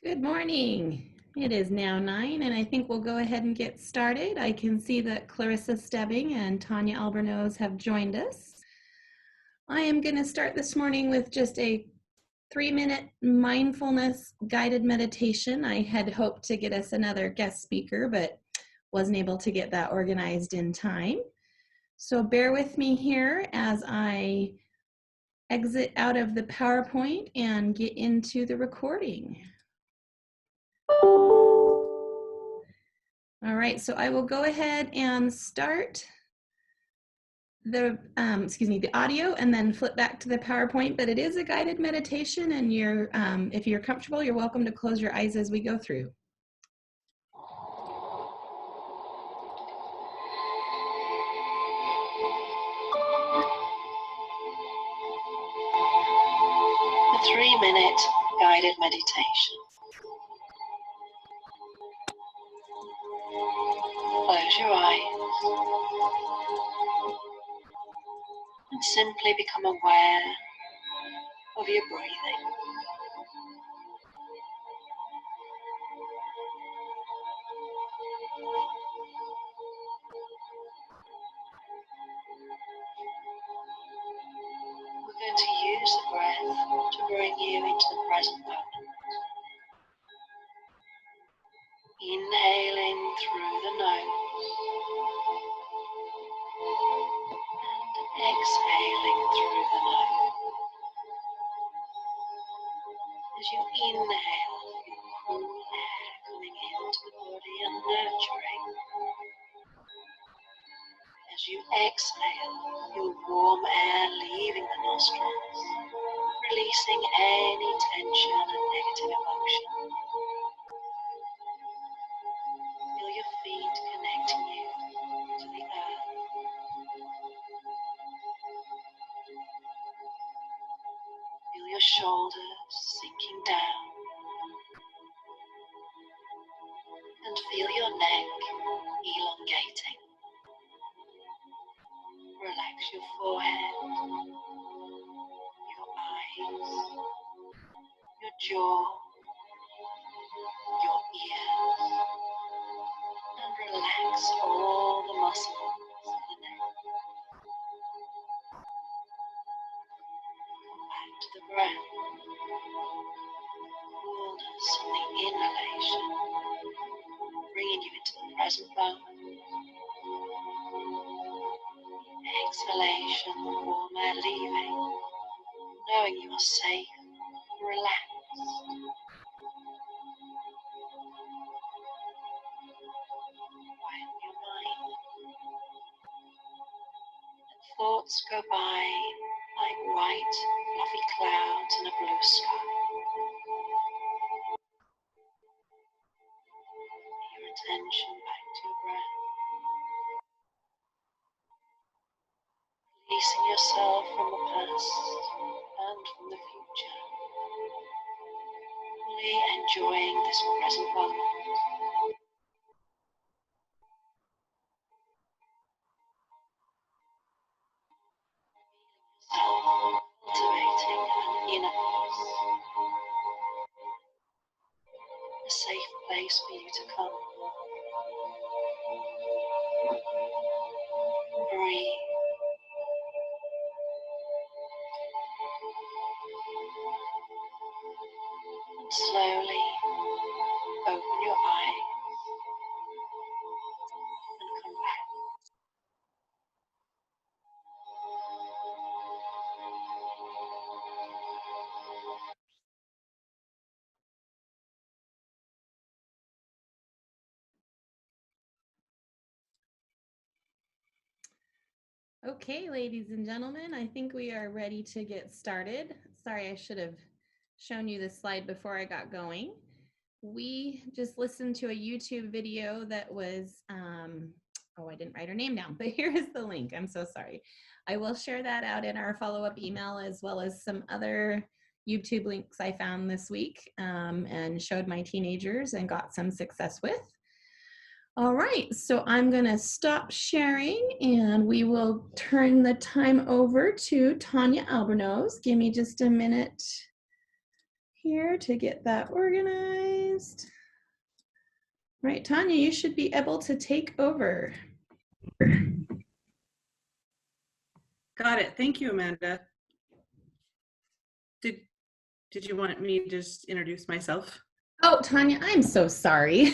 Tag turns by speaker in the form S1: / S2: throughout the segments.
S1: Good morning. It is now 9 and I think we'll go ahead and get started. I can see that Clarissa Stebbing and Tanya Albornoz have joined us. I am going to start this morning with just a 3-minute mindfulness guided meditation. I had hoped to get us another guest speaker, but wasn't able to get that organized in time. So bear with me here as I exit out of the PowerPoint and get into the recording. All right, so I will go ahead and start the audio and then flip back to the PowerPoint, but it is a guided meditation, and if you're comfortable, you're welcome to close your eyes as we go through.
S2: A 3-minute guided meditation. Close your eyes and simply become aware of your breathing. We're going to use the breath to bring you into the present moment. Inhaling through the nose and exhaling through the nose. As you inhale, you cool air coming into the body and nurturing. As you exhale, your warm air leaving the nostrils, releasing any tension and negative emotion. Feel your feet connecting you to the earth. Feel your shoulders sinking down. And feel your neck elongating. Relax your forehead, your eyes, your jaw, your ears, and relax all the muscles of the neck. Come back to the breath. Coolness on the inhalation, bringing you into the present moment. Exhalation, the warm air leaving, knowing you are safe, relaxed. Quieten your mind. Let thoughts go by like white, fluffy clouds in a blue sky. Your attention back to your breath. Releasing yourself from the past and from the future. Fully enjoying this present moment. Cultivating an inner peace. A safe place for you to come. Breathe. And slowly open your eyes and come back.
S1: Okay, ladies and gentlemen, I think we are ready to get started. Sorry, I should have shown you this slide before I got going. We just listened to a YouTube video that was, I didn't write her name down, but here is the link. I'm so sorry. I will share that out in our follow-up email, as well as some other YouTube links I found this week and showed my teenagers and got some success with. All right, so I'm going to stop sharing and we will turn the time over to Tanya Albornoz. Give me just a minute here to get that organized. organized. Right, Tanya, you should be able to take over.
S3: Got it. Thank you, Amanda. Did you want me to just introduce myself?
S1: Oh, Tanya, I'm so sorry.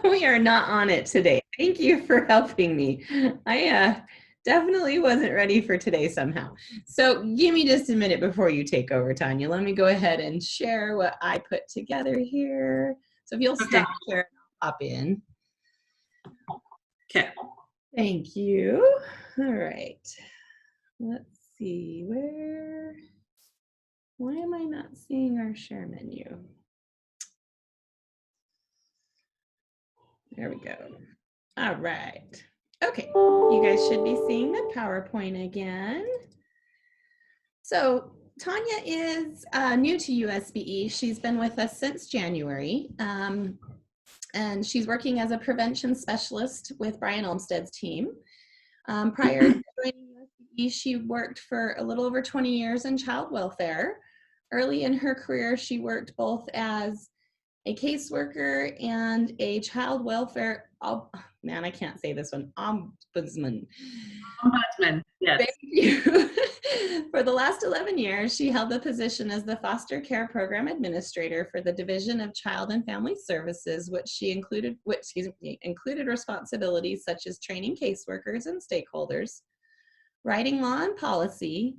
S1: We are not on it today. Thank you for helping me. I definitely wasn't ready for today somehow. So give me just a minute before you take over, Tanya. Let me go ahead and share what I put together here. So if you'll stop sharing, I'll pop in.
S3: Okay.
S1: Thank you. All right. Let's see why am I not seeing our share menu? There we go. All right. Okay, you guys should be seeing the PowerPoint again. So Tanya is new to USBE. She's been with us since January, and she's working as a prevention specialist with Brian Olmstead's team. Prior to joining USBE, she worked for a little over 20 years in child welfare. Early in her career, she worked both as a caseworker and a child welfare, oh man, I can't say this one, ombudsman.
S3: Ombudsman, yes.
S1: Thank you. For the last 11 years, she held the position as the Foster Care Program Administrator for the Division of Child and Family Services, which included responsibilities such as training caseworkers and stakeholders, writing law and policy,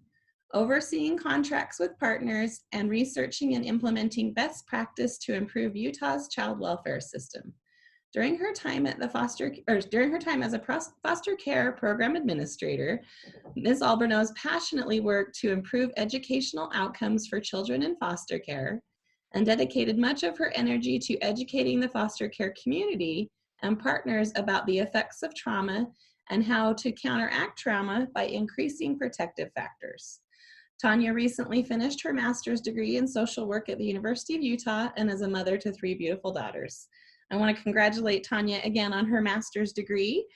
S1: overseeing contracts with partners, and researching and implementing best practice to improve Utah's child welfare system. During her time as a foster care program administrator, Ms. Albornoz passionately worked to improve educational outcomes for children in foster care and dedicated much of her energy to educating the foster care community and partners about the effects of trauma and how to counteract trauma by increasing protective factors. Tanya recently finished her master's degree in social work at the University of Utah and is a mother to 3 beautiful daughters. I want to congratulate Tanya again on her master's degree.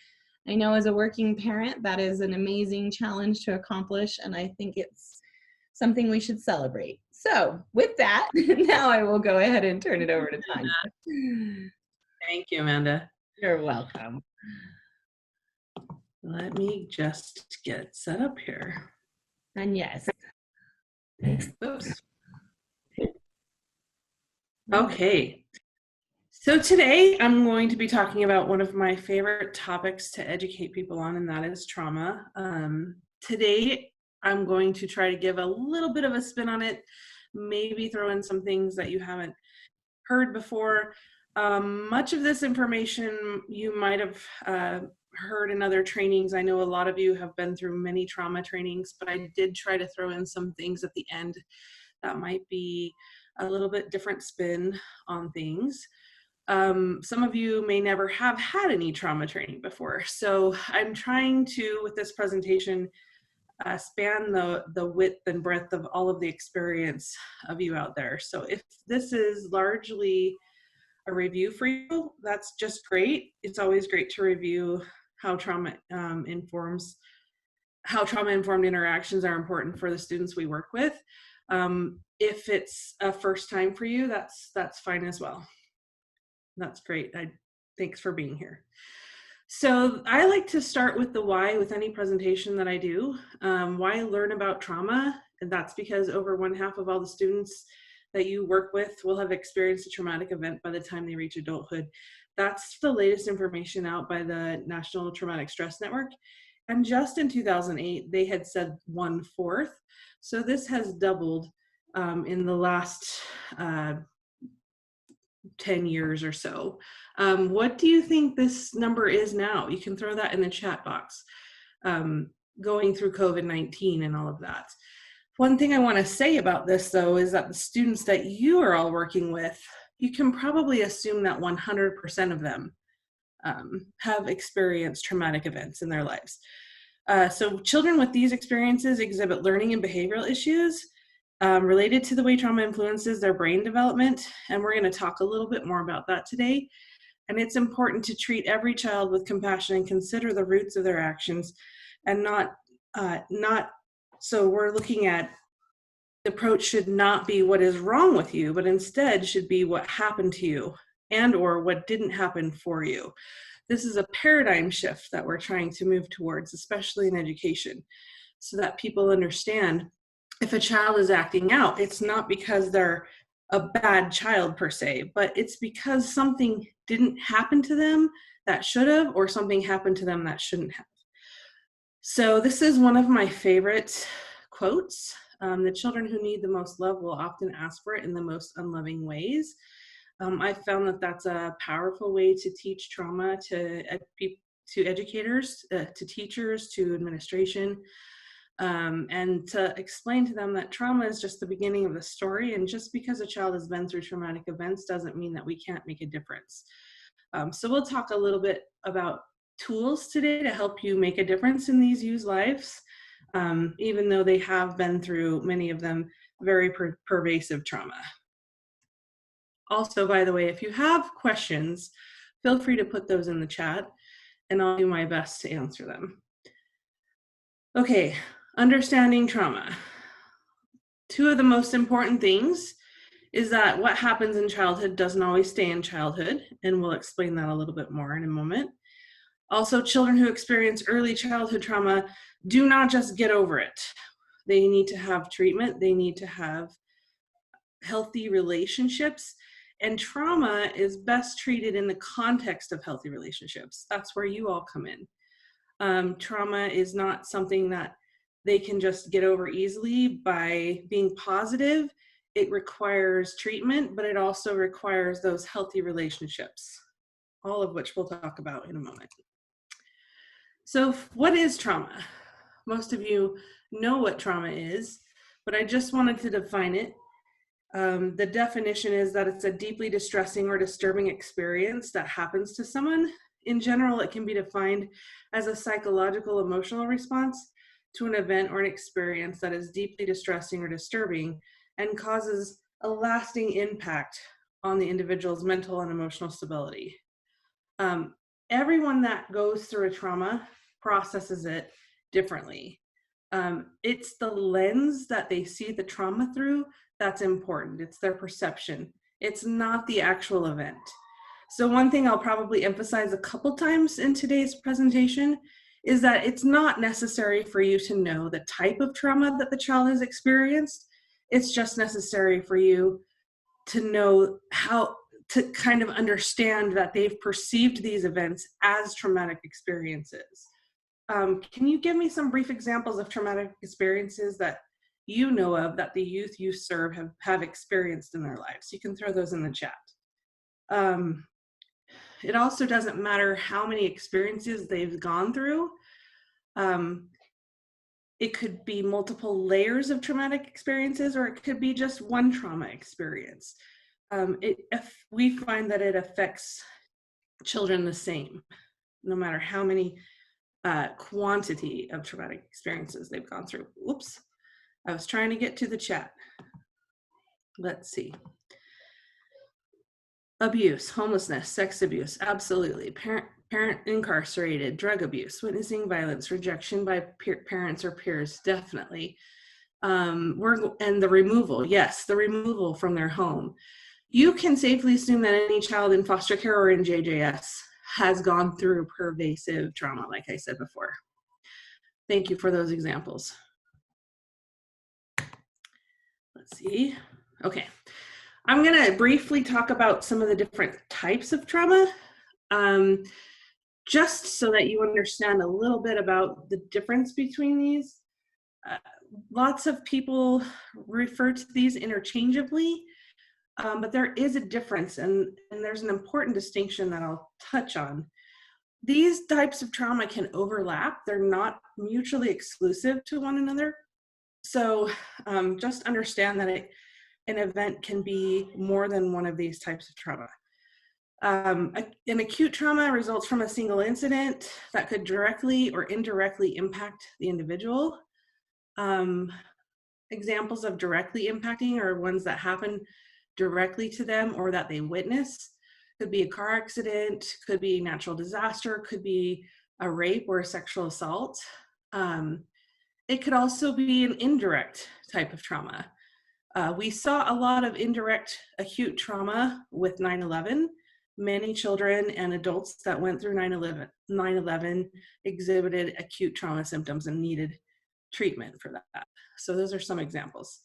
S1: I know as a working parent, that is an amazing challenge to accomplish, and I think it's something we should celebrate. So with that, now I will go ahead and turn it over to Tanya.
S3: Thank you, Amanda.
S1: You're welcome.
S3: Let me just get set up here.
S1: And yes.
S3: Oops. Okay. So today I'm going to be talking about one of my favorite topics to educate people on, and that is trauma. Today I'm going to try to give a little bit of a spin on it, maybe throw in some things that you haven't heard before. Much of this information you might have heard in other trainings. I know a lot of you have been through many trauma trainings, but I did try to throw in some things at the end that might be a little bit different spin on things. Some of you may never have had any trauma training before. So I'm trying to, with this presentation, span the width and breadth of all of the experience of you out there. So if this is largely a review for you, that's just great. It's always great to review how trauma-informed interactions are important for the students we work with. If it's a first time for you, that's fine as well. That's great. Thanks for being here. So I like to start with the why with any presentation that I do. Why learn about trauma? And that's because over 1/2 of all the students that you work with will have experienced a traumatic event by the time they reach adulthood. That's the latest information out by the National Traumatic Stress Network. And just in 2008, they had said 1/4. So this has doubled in the last 10 years or so. What do you think this number is now? You can throw that in the chat box, going through COVID-19 and all of that. One thing I want to say about this, though, is that the students that you are all working with, you can probably assume that 100% of them have experienced traumatic events in their lives. So children with these experiences exhibit learning and behavioral issues related to the way trauma influences their brain development, and we're going to talk a little bit more about that today. And it's important to treat every child with compassion and consider the roots of their actions, and not so we're looking at The approach should not be what is wrong with you, but instead should be what happened to you and or what didn't happen for you. This is a paradigm shift that we're trying to move towards, especially in education, so that people understand if a child is acting out, it's not because they're a bad child per se, but it's because something didn't happen to them that should have, or something happened to them that shouldn't have. So this is one of my favorite quotes. The children who need the most love will often ask for it in the most unloving ways. I found that that's a powerful way to teach trauma to educators, to teachers, to administration, and to explain to them that trauma is just the beginning of the story. And just because a child has been through traumatic events doesn't mean that we can't make a difference. So we'll talk a little bit about tools today to help you make a difference in these youth lives, even though they have been through, many of them, very pervasive trauma. Also, by the way, if you have questions, feel free to put those in the chat and I'll do my best to answer them. Okay, understanding trauma. Two of the most important things is that what happens in childhood doesn't always stay in childhood, and we'll explain that a little bit more in a moment. Also, children who experience early childhood trauma do not just get over it. They need to have treatment, they need to have healthy relationships, and trauma is best treated in the context of healthy relationships. That's where you all come in. Trauma is not something that they can just get over easily by being positive. It requires treatment, but it also requires those healthy relationships, all of which we'll talk about in a moment. So what is trauma? Most of you know what trauma is, but I just wanted to define it. The definition is that it's a deeply distressing or disturbing experience that happens to someone. In general, it can be defined as a psychological emotional response to an event or an experience that is deeply distressing or disturbing and causes a lasting impact on the individual's mental and emotional stability. Everyone that goes through a trauma processes it differently. It's the lens that they see the trauma through that's important. It's their perception. It's not the actual event. So one thing I'll probably emphasize a couple times in today's presentation is that it's not necessary for you to know the type of trauma that the child has experienced. It's just necessary for you to know how to kind of understand that they've perceived these events as traumatic experiences. Can you give me some brief examples of traumatic experiences that you know of that the youth you serve have experienced in their lives? You can throw those in the chat. It also doesn't matter how many experiences they've gone through. It could be multiple layers of traumatic experiences, or it could be just one trauma experience. If we find that it affects children the same, no matter how many quantity of traumatic experiences they've gone through. Whoops, I was trying to get to the chat. Let's see. Abuse, homelessness, sex abuse, absolutely. Parent incarcerated, drug abuse, witnessing violence, rejection by parents or peers, definitely. And the removal, yes, the removal from their home. You can safely assume that any child in foster care or in JJS has gone through pervasive trauma, like I said before. Thank you for those examples. Let's see. Okay. I'm going to briefly talk about some of the different types of trauma, just so that you understand a little bit about the difference between these. Lots of people refer to these interchangeably, but there is a difference, and there's an important distinction that I'll touch on. These types of trauma can overlap. They're not mutually exclusive to one another. So just understand that an event can be more than one of these types of trauma. An acute trauma results from a single incident that could directly or indirectly impact the individual. Examples of directly impacting are ones that happen directly to them or that they witness. Could be a car accident, could be natural disaster, could be a rape or a sexual assault. It could also be an indirect type of trauma. We saw a lot of indirect acute trauma with 9/11. Many children and adults that went through 9/11 exhibited acute trauma symptoms and needed treatment for that. So those are some examples.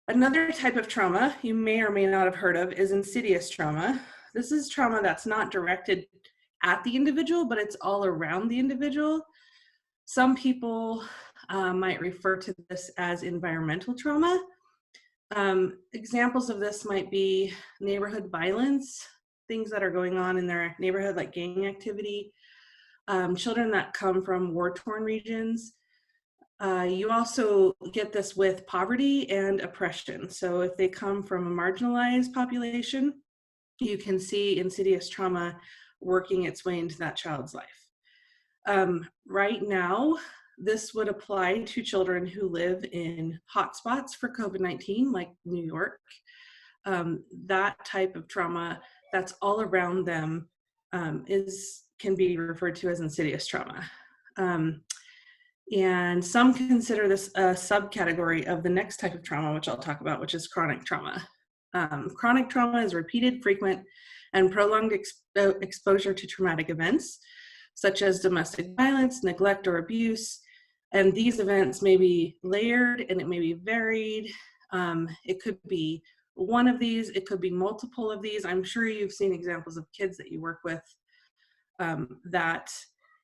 S3: Another type of trauma you may or may not have heard of is insidious trauma. This is trauma that's not directed at the individual, but it's all around the individual. Some people might refer to this as environmental trauma. Examples of this might be neighborhood violence, things that are going on in their neighborhood like gang activity, children that come from war-torn regions. You also get this with poverty and oppression. So if they come from a marginalized population, you can see insidious trauma working its way into that child's life. Right now, this would apply to children who live in hotspots for COVID-19, like New York. That type of trauma that's all around them can be referred to as insidious trauma. And some consider this a subcategory of the next type of trauma, which I'll talk about, which is chronic trauma. Chronic trauma is repeated, frequent, and prolonged exposure to traumatic events, such as domestic violence, neglect, or abuse. And these events may be layered and it may be varied. It could be one of these, it could be multiple of these. I'm sure you've seen examples of kids that you work with that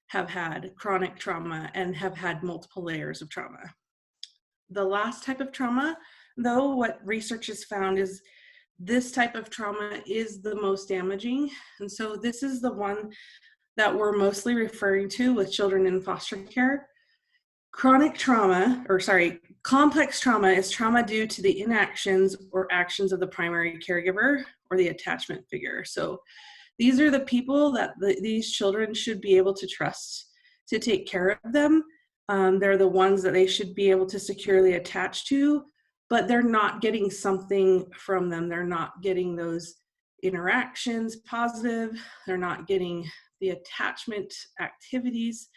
S3: have had chronic trauma and have had multiple layers of trauma. The last type of trauma, though, what research has found is this type of trauma is the most damaging. And so this is the one that we're mostly referring to with children in foster care. Complex trauma is trauma due to the inactions or actions of the primary caregiver or the attachment figure. So these are the people that these children should be able to trust to take care of them. They're the ones that they should be able to securely attach to, but they're not getting something from them. They're not getting those interactions positive. They're not getting the attachment activities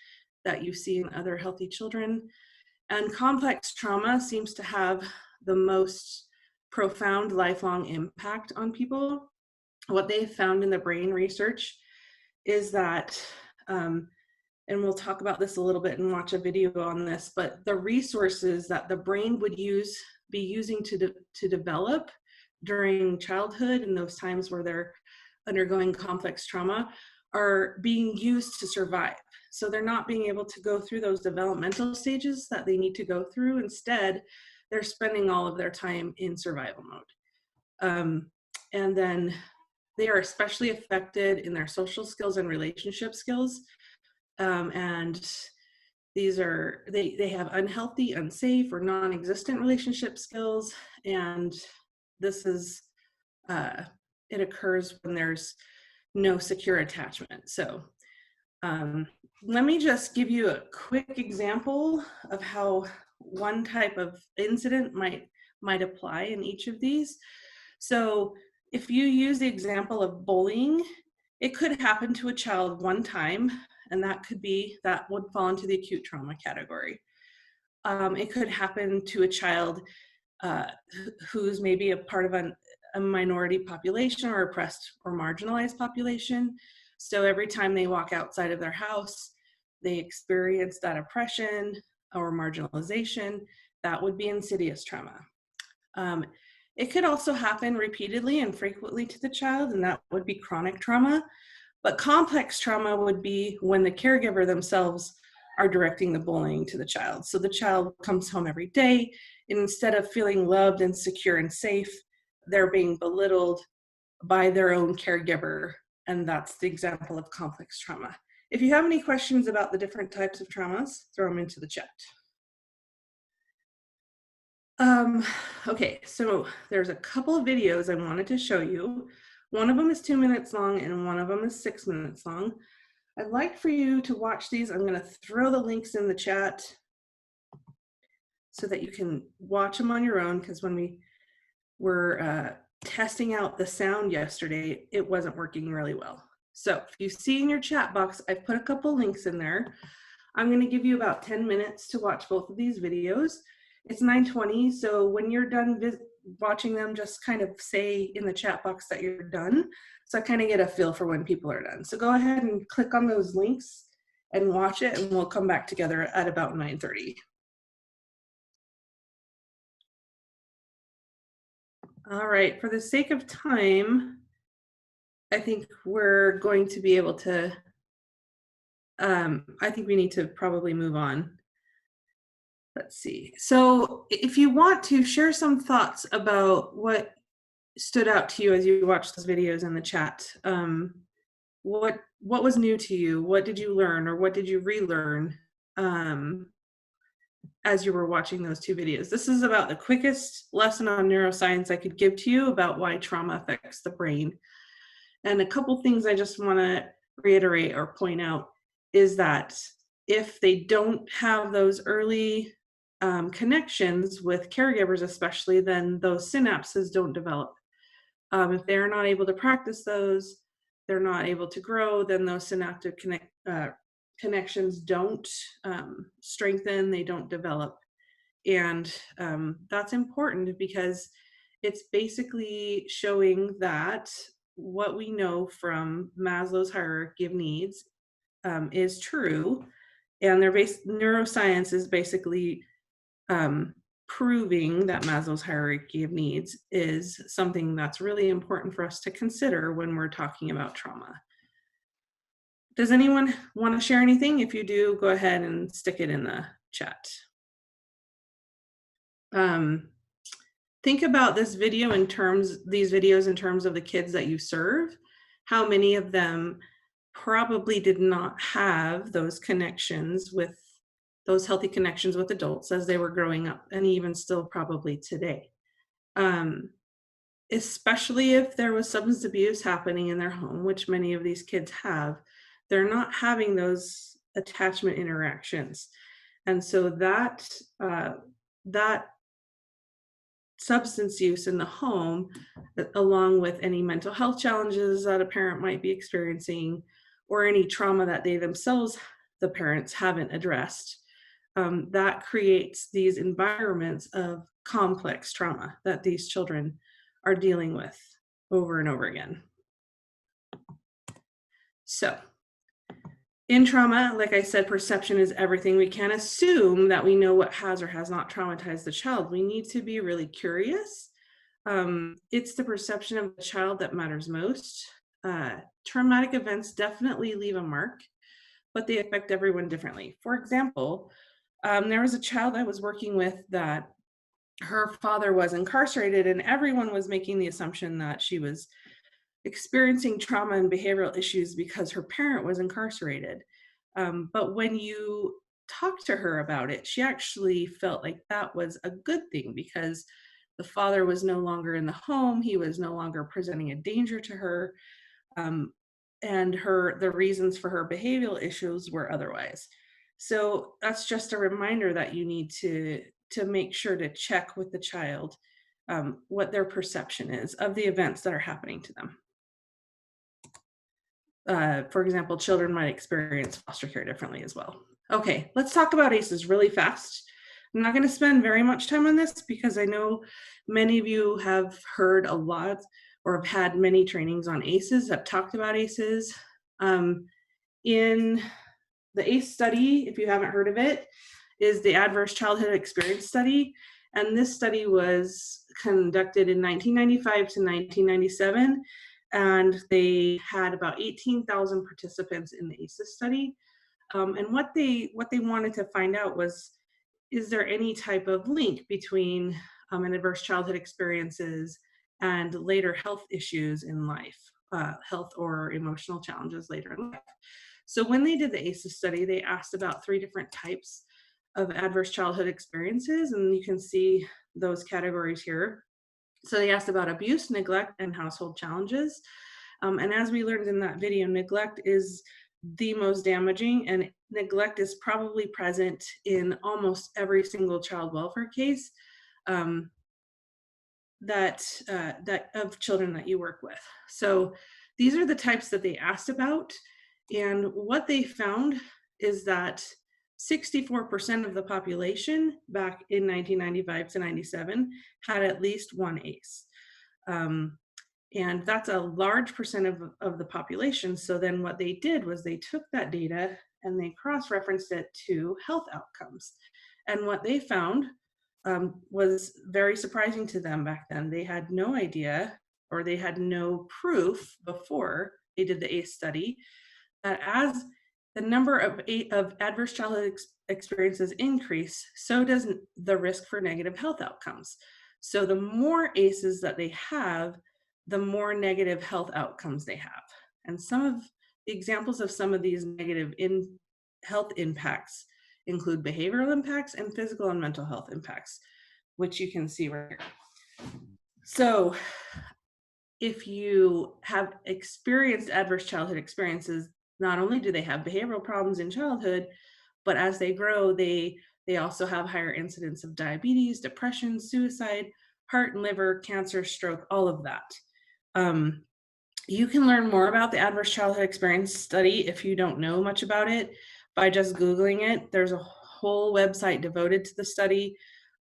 S3: that you see in other healthy children. And complex trauma seems to have the most profound lifelong impact on people. What they've found in the brain research is that, and we'll talk about this a little bit and watch a video on this, but the resources that the brain would be using to develop during childhood and those times where they're undergoing complex trauma are being used to survive. So they're not being able to go through those developmental stages that they need to go through. Instead, they're spending all of their time in survival mode. And then they are especially affected in their social skills and relationship skills. And these are, they have unhealthy, unsafe, or non-existent relationship skills. And this is, it occurs when there's no secure attachment. So let me just give you a quick example of how one type of incident might apply in each of these. So if you use the example of bullying, it could happen to a child one time, and that would fall into the acute trauma category. It could happen to a child who's maybe a part of a minority population or oppressed or marginalized population. So every time they walk outside of their house, they experience that oppression or marginalization. That would be insidious trauma. It could also happen repeatedly and frequently to the child, and that would be chronic trauma. But complex trauma would be when the caregiver themselves are directing the bullying to the child. So the child comes home every day, and instead of feeling loved and secure and safe, they're being belittled by their own caregiver, and that's the example of complex trauma. If you have any questions about the different types of traumas, throw them into the chat. Okay, so there's a couple of videos I wanted to show you. One of them is 2 minutes long and one of them is 6 minutes long. I'd like for you to watch these. I'm gonna throw the links in the chat so that you can watch them on your own, because when we were testing out the sound yesterday, it wasn't working really well. So if you see in your chat box, I've put a couple links in there. I'm gonna give you about 10 minutes to watch both of these videos. It's 9:20, so when you're done watching them, just kind of say in the chat box that you're done. So I kind of get a feel for when people are done. So go ahead and click on those links and watch it, and we'll come back together at about 9:30. All right, for the sake of time, I think we're going to be able to, I think we need to probably move on. Let's see. So if you want to share some thoughts about what stood out to you as you watched those videos in the chat, what was new to you? What did you learn, or what did you relearn as you were watching those two videos? This is about the quickest lesson on neuroscience I could give to you about why trauma affects the brain. And a couple things I just want to reiterate or point out is that if they don't have those early connections with caregivers especially, then those synapses don't develop. If they're not able to practice those, they're not able to grow, then those synaptic connections don't strengthen, they don't develop. And that's important because it's basically showing that what we know from Maslow's hierarchy of needs is true. And neuroscience is basically proving that Maslow's hierarchy of needs is something that's really important for us to consider when we're talking about trauma. Does anyone want to share anything? If you do, go ahead and stick it in the chat. Think about these videos in terms of the kids that you serve. How many of them probably did not have those connections with those healthy connections with adults as they were growing up, and even still probably today. Especially if there was substance abuse happening in their home, which many of these kids have, they're not having those attachment interactions. And so that substance use in the home, along with any mental health challenges that a parent might be experiencing, or any trauma that they themselves, the parents, haven't addressed, that creates these environments of complex trauma that these children are dealing with over and over again. So in trauma, like I said, perception is everything. We can't assume that we know what has or has not traumatized the child. We need to be really curious. It's the perception of the child that matters most. Traumatic events definitely leave a mark, but they affect everyone differently. For example, there was a child I was working with that her father was incarcerated, and everyone was making the assumption that she was experiencing trauma and behavioral issues because her parent was incarcerated. But when you talk to her about it, she actually felt like that was a good thing because the father was no longer in the home, he was no longer presenting a danger to her, and the reasons for her behavioral issues were otherwise. So that's just a reminder that you need to make sure to check with the child what their perception is of the events that are happening to them. For example, children might experience foster care differently as well. Okay, let's talk about ACEs really fast. I'm not going to spend very much time on this because I know many of you have heard a lot or have had many trainings on ACEs, have talked about ACEs. In the ACE study, if you haven't heard of it, is the Adverse Childhood Experience Study. And this study was conducted in 1995 to 1997. And they had about 18,000 participants in the ACEs study. And what they wanted to find out was, is there any type of link between an adverse childhood experiences and later health issues in life, health or emotional challenges later in life. So when they did the ACEs study, they asked about 3 different types of adverse childhood experiences, and you can see those categories here. So they asked about abuse, neglect, and household challenges. And as we learned in that video, neglect is the most damaging, and neglect is probably present in almost every single child welfare case that of children that you work with. So these are the types that they asked about, and what they found is that 64% of the population back in 1995 to 97 had at least one ACE. And that's a large percent of the population. So then what they did was they took that data and they cross-referenced it to health outcomes. And what they found was very surprising to them back then. They had no idea, or they had no proof before they did the ACE study, that as the number of adverse childhood experiences increase, so does the risk for negative health outcomes. So the more ACEs that they have, the more negative health outcomes they have. And some of the examples of some of these negative health impacts include behavioral impacts and physical and mental health impacts, which you can see right here. So if you have experienced adverse childhood experiences, not only do they have behavioral problems in childhood, but as they grow, they also have higher incidence of diabetes, depression, suicide, heart and liver, cancer, stroke, all of that. You can learn more about the adverse childhood experience study if you don't know much about it by just Googling it. There's a whole website devoted to the study.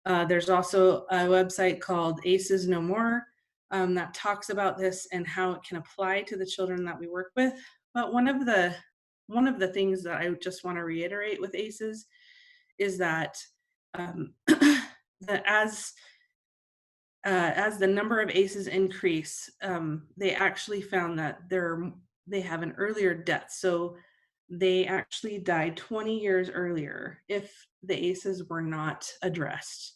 S3: There's also a website called ACEs No More that talks about this and how it can apply to the children that we work with. But one of the things that I just want to reiterate with ACEs is that as the number of ACEs increase, they actually found that they have an earlier death. So they actually died 20 years earlier if the ACEs were not addressed.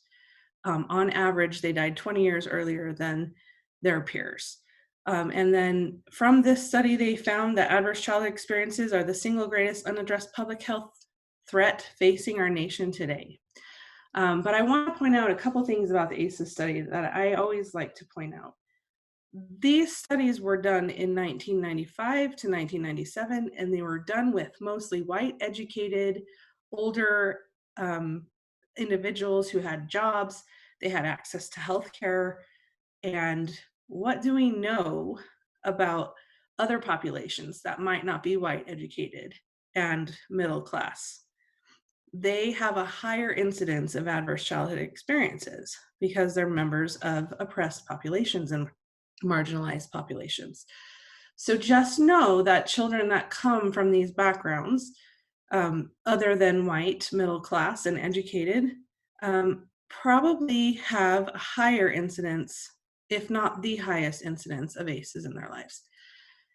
S3: On average, they died 20 years earlier than their peers. And then from this study, they found that adverse childhood experiences are the single greatest unaddressed public health threat facing our nation today. But I want to point out a couple things about the ACEs study that I always like to point out. These studies were done in 1995 to 1997, and they were done with mostly white, educated, older individuals who had jobs. They had access to healthcare. And what do we know about other populations that might not be white, educated, and middle class? They have a higher incidence of adverse childhood experiences because they're members of oppressed populations and marginalized populations. So just know that children that come from these backgrounds, other than white, middle class, and educated, probably have a higher incidence, if not the highest incidence, of ACEs in their lives.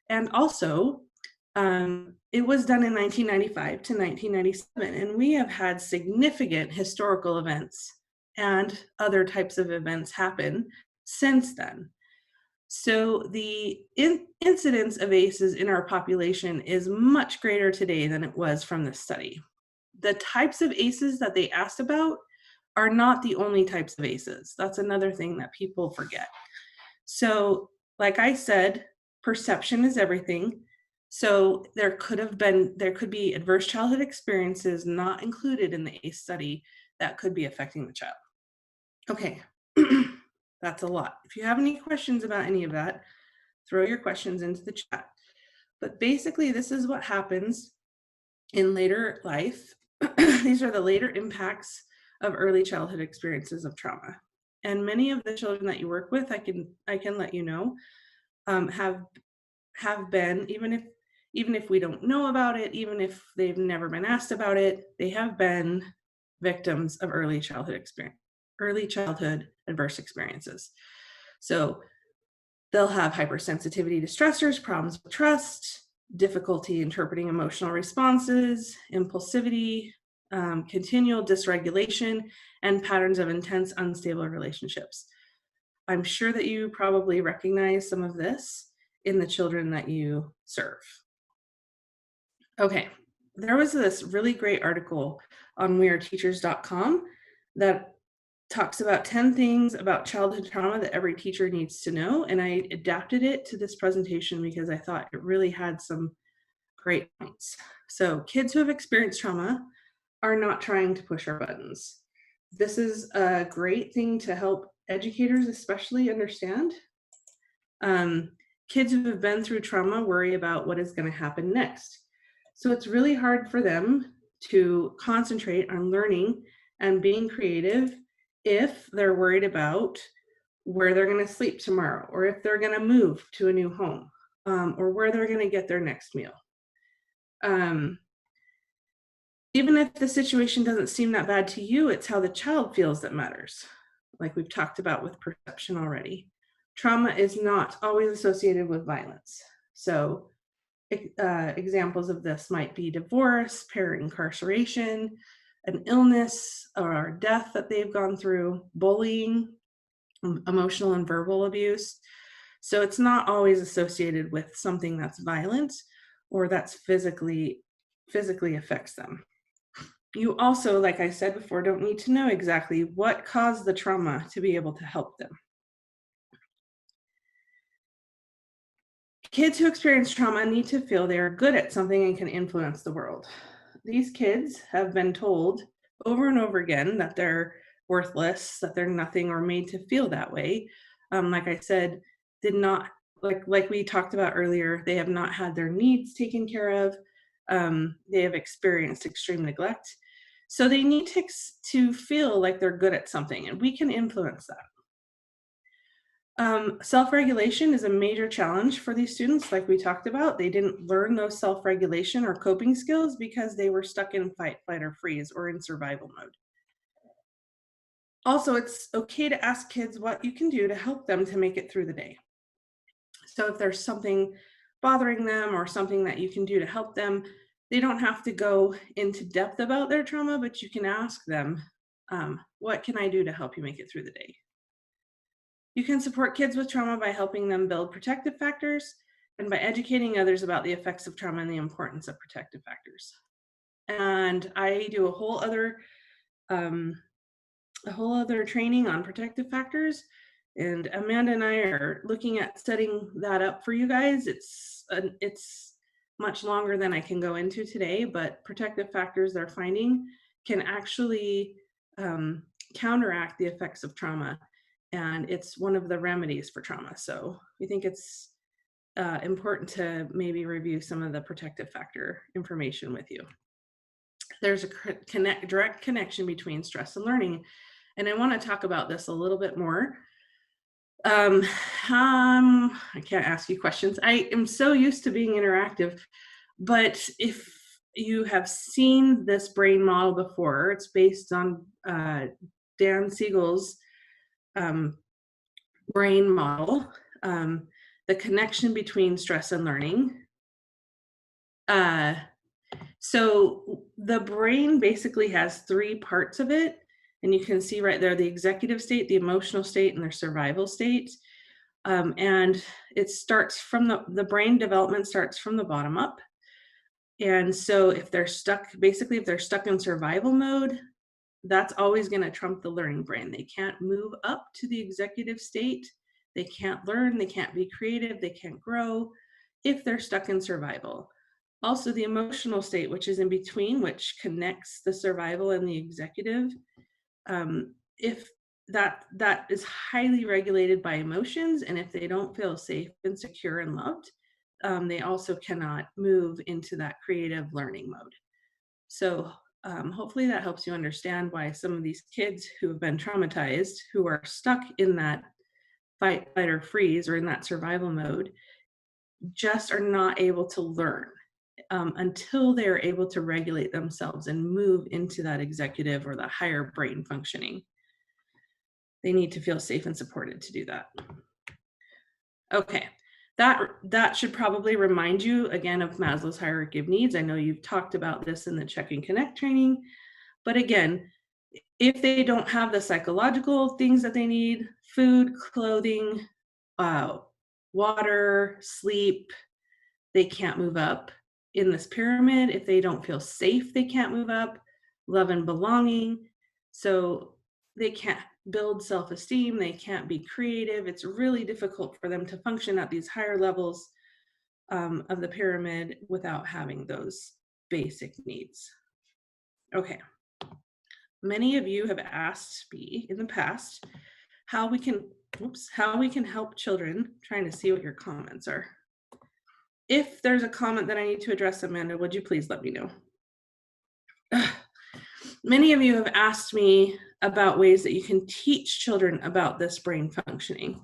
S3: And also, it was done in 1995 to 1997, and we have had significant historical events and other types of events happen since then. So the incidence of ACEs in our population is much greater today than it was from this study. The types of ACEs that they asked about are not the only types of ACEs. That's another thing that people forget. So, like I said, perception is everything. So there could be adverse childhood experiences not included in the ACE study that could be affecting the child. Okay, that's a lot. If you have any questions about any of that, throw your questions into the chat. But basically, this is what happens in later life. These are the later impacts of early childhood experiences of trauma. And many of the children that you work with, I can let you know, have been, even if we don't know about it, even if they've never been asked about it, they have been victims of early childhood adverse experiences. So they'll have hypersensitivity to stressors, problems with trust, difficulty interpreting emotional responses, impulsivity, continual dysregulation, and patterns of intense, unstable relationships. I'm sure that you probably recognize some of this in the children that you serve. Okay, there was this really great article on weareteachers.com that talks about 10 things about childhood trauma that every teacher needs to know, and I adapted it to this presentation because I thought it really had some great points. So kids who have experienced trauma are not trying to push our buttons. This is a great thing to help educators especially understand. Kids who have been through trauma worry about what is going to happen next. So it's really hard for them to concentrate on learning and being creative if they're worried about where they're going to sleep tomorrow, or if they're going to move to a new home, or where they're going to get their next meal. Even if the situation doesn't seem that bad to you, it's how the child feels that matters, like we've talked about with perception already. Trauma is not always associated with violence. So examples of this might be divorce, parent incarceration, an illness or death that they've gone through, bullying, emotional and verbal abuse. So it's not always associated with something that's violent or that's physically affects them. You also, like I said before, don't need to know exactly what caused the trauma to be able to help them. Kids who experience trauma need to feel they are good at something and can influence the world. These kids have been told over and over again that they're worthless, that they're nothing, or made to feel that way. Like I said, did not, like we talked about earlier, they have not had their needs taken care of. They have experienced extreme neglect. So they need to feel like they're good at something, and we can influence that. Self-regulation is a major challenge for these students, like we talked about. They didn't learn those self-regulation or coping skills because they were stuck in fight, flight, or freeze, or in survival mode. Also, it's okay to ask kids what you can do to help them to make it through the day. So if there's something bothering them or something that you can do to help them, they don't have to go into depth about their trauma, but you can ask them, what can I do to help you make it through the day? You can support kids with trauma by helping them build protective factors and by educating others about the effects of trauma and the importance of protective factors. And I do a whole other training on protective factors, and Amanda and I are looking at setting that up for you guys. It's much longer than I can go into today, but protective factors they're finding can actually counteract the effects of trauma, and it's one of the remedies for trauma. So we think it's important to maybe review some of the protective factor information with you. There's a direct connection between stress and learning, and I want to talk about this a little bit more. I can't ask you questions. I am so used to being interactive, but if you have seen this brain model before, it's based on Dan Siegel's brain model, the connection between stress and learning. So the brain basically has three parts of it, and you can see right there the executive state, the emotional state, and the survival state. And it starts from the brain development starts from the bottom up. And so if they're stuck in survival mode, that's always going to trump the learning brain. They can't move up to the executive state. They can't learn, they can't be creative, they can't grow if they're stuck in survival. Also, the emotional state, which is in between, which connects the survival and the executive, if that is highly regulated by emotions, and if they don't feel safe and secure and loved, they also cannot move into that creative learning mode. So hopefully that helps you understand why some of these kids who have been traumatized, who are stuck in that fight, flight, or freeze, or in that survival mode, just are not able to learn until they're able to regulate themselves and move into that executive or the higher brain functioning. They need to feel safe and supported to do that. Okay, that should probably remind you again of Maslow's hierarchy of needs. I know you've talked about this in the Check and Connect training, but again, if they don't have the psychological things that they need, food, clothing, water, sleep, they can't move up in this pyramid. If they don't feel safe, they can't move up. Love and belonging. So they can't build self-esteem. They can't be creative. It's really difficult for them to function at these higher levels of the pyramid without having those basic needs. Okay. Many of you have asked me in the past how we can help children. Trying to see what your comments are. If there's a comment that I need to address, Amanda, would you please let me know? many of you have asked me about ways that you can teach children about this brain functioning.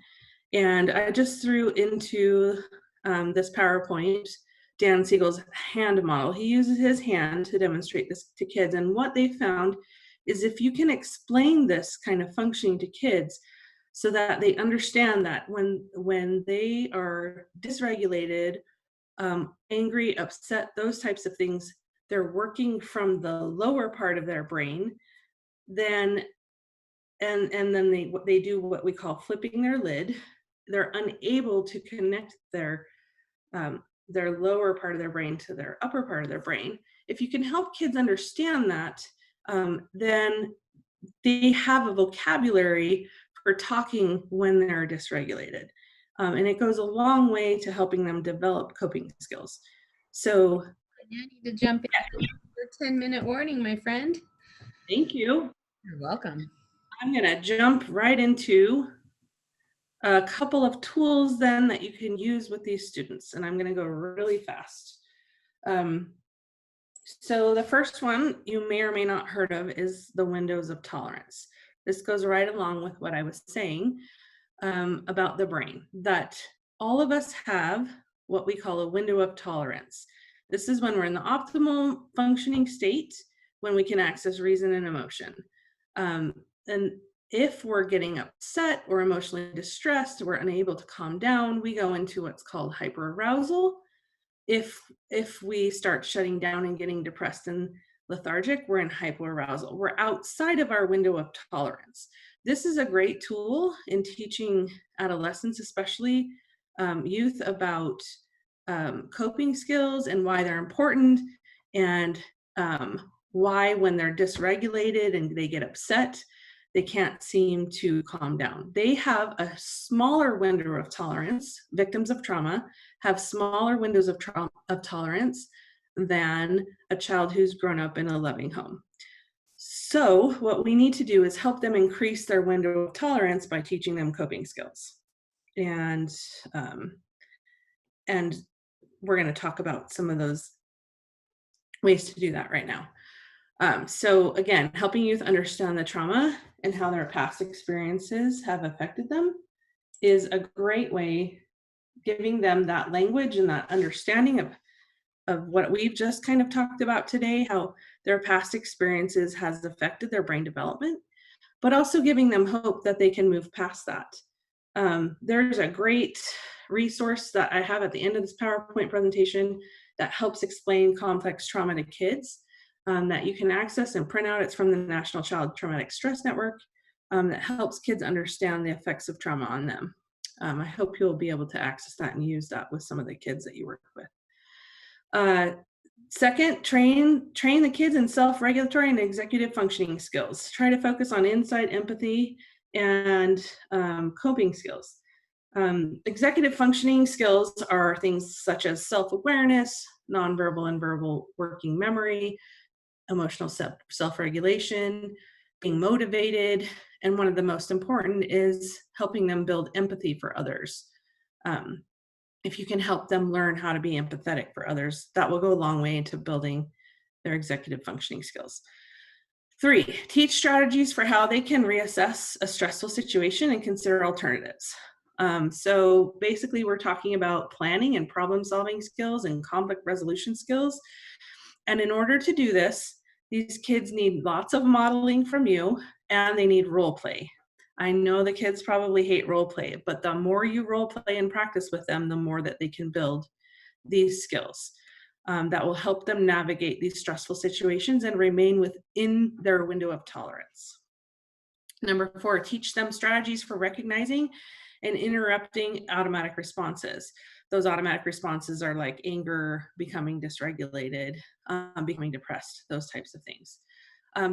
S3: And I just threw into this PowerPoint Dan Siegel's hand model. He uses his hand to demonstrate this to kids. And what they found is if you can explain this kind of functioning to kids so that they understand that when they are dysregulated, angry, upset, those types of things, they're working from the lower part of their brain, then and then they do what we call flipping their lid. They're unable to connect their lower part of their brain to their upper part of their brain. If you can help kids understand that, then they have a vocabulary for talking when they're dysregulated. And it goes a long way to helping them develop coping skills. So
S1: You need to jump in your 10-minute warning, my friend.
S3: thank you.
S1: You're welcome.
S3: I'm going to jump right into a couple of tools then that you can use with these students, and I'm going to go really fast. So the first one you may or may not heard of is the windows of tolerance. This goes right along with what I was saying about the brain, that all of us have what we call a window of tolerance. This is when we're in the optimal functioning state, when we can access reason and emotion. And if we're getting upset or emotionally distressed, we're unable to calm down, we go into what's called hyperarousal. If we start shutting down and getting depressed and lethargic, we're in hyperarousal. We're outside of our window of tolerance. This is a great tool in teaching adolescents, especially youth, about coping skills and why they're important, and why when they're dysregulated and they get upset, they can't seem to calm down. They have a smaller window of tolerance. Victims of trauma have smaller windows of tolerance than a child who's grown up in a loving home. So what we need to do is help them increase their window of tolerance by teaching them coping skills. And we're going to talk about some of those ways to do that right now. So again, helping youth understand the trauma and how their past experiences have affected them is a great way, giving them that language and that understanding of what we've just kind of talked about today, how their past experiences has affected their brain development, but also giving them hope that they can move past that. There's a great resource that I have at the end of this PowerPoint presentation that helps explain complex trauma to kids that you can access and print out. It's from the National Child Traumatic Stress Network that helps kids understand the effects of trauma on them. I hope you'll be able to access that and use that with some of the kids that you work with. Second, train the kids in self-regulatory and executive functioning skills. Try to focus on insight, empathy, and coping skills. Executive functioning skills are things such as self-awareness, nonverbal and verbal working memory, emotional self-regulation, being motivated, and one of the most important is helping them build empathy for others. If you can help them learn how to be empathetic for others, that will go a long way into building their executive functioning skills. 3, teach strategies for how they can reassess a stressful situation and consider alternatives. So basically we're talking about planning and problem solving skills and conflict resolution skills. And in order to do this, these kids need lots of modeling from you, and they need role play. I know the kids probably hate role play, but the more you role play and practice with them, the more that they can build these skills that will help them navigate these stressful situations and remain within their window of tolerance. Number 4, teach them strategies for recognizing and interrupting automatic responses. Those automatic responses are like anger, becoming dysregulated, becoming depressed, those types of things.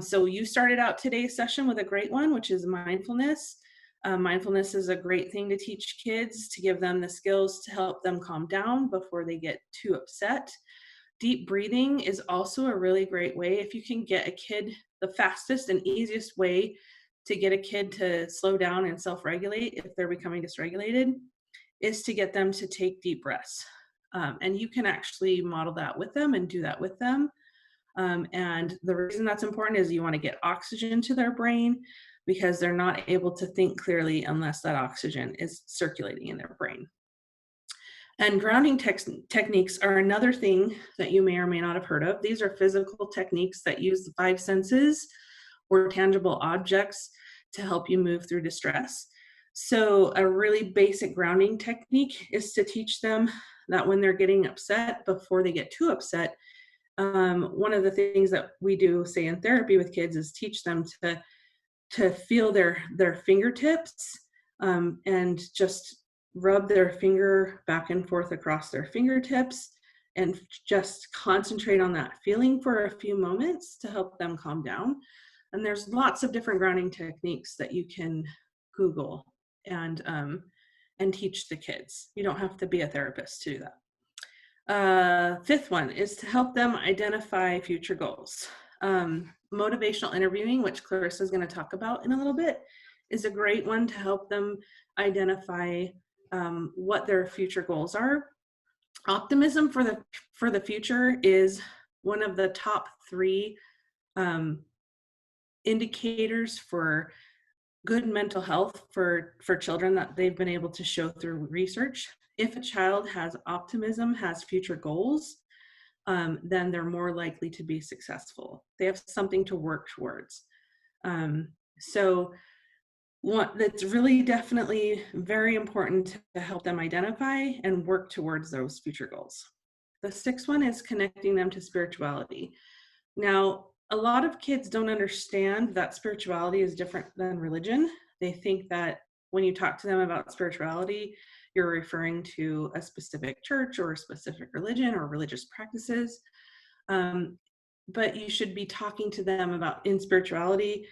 S3: So you started out today's session with a great one, which is mindfulness. Mindfulness is a great thing to teach kids, to give them the skills to help them calm down before they get too upset. Deep breathing is also a really great way. If you can get a kid, the fastest and easiest way to get a kid to slow down and self-regulate if they're becoming dysregulated is to get them to take deep breaths. And you can actually model that with them and do that with them. And the reason that's important is you want to get oxygen to their brain, because they're not able to think clearly unless that oxygen is circulating in their brain. And grounding techniques are another thing that you may or may not have heard of. These are physical techniques that use the 5 senses or tangible objects to help you move through distress. So a really basic grounding technique is to teach them that when they're getting upset, before they get too upset, one of the things that we do, say in therapy with kids, is teach them to feel their fingertips, and just rub their finger back and forth across their fingertips and just concentrate on that feeling for a few moments to help them calm down. And there's lots of different grounding techniques that you can Google and teach the kids. You don't have to be a therapist to do that. 5th one is to help them identify future goals. Motivational interviewing, which Clarissa is going to talk about in a little bit, is a great one to help them identify what their future goals are. Optimism for the future is one of the top 3 indicators for good mental health for children that they've been able to show through research. If a child has optimism, has future goals, then they're more likely to be successful. They have something to work towards. So that's really definitely very important to help them identify and work towards those future goals. The 6th one is connecting them to spirituality. Now, a lot of kids don't understand that spirituality is different than religion. They think that when you talk to them about spirituality, you're referring to a specific church or a specific religion or religious practices. But you should be talking to them about in spirituality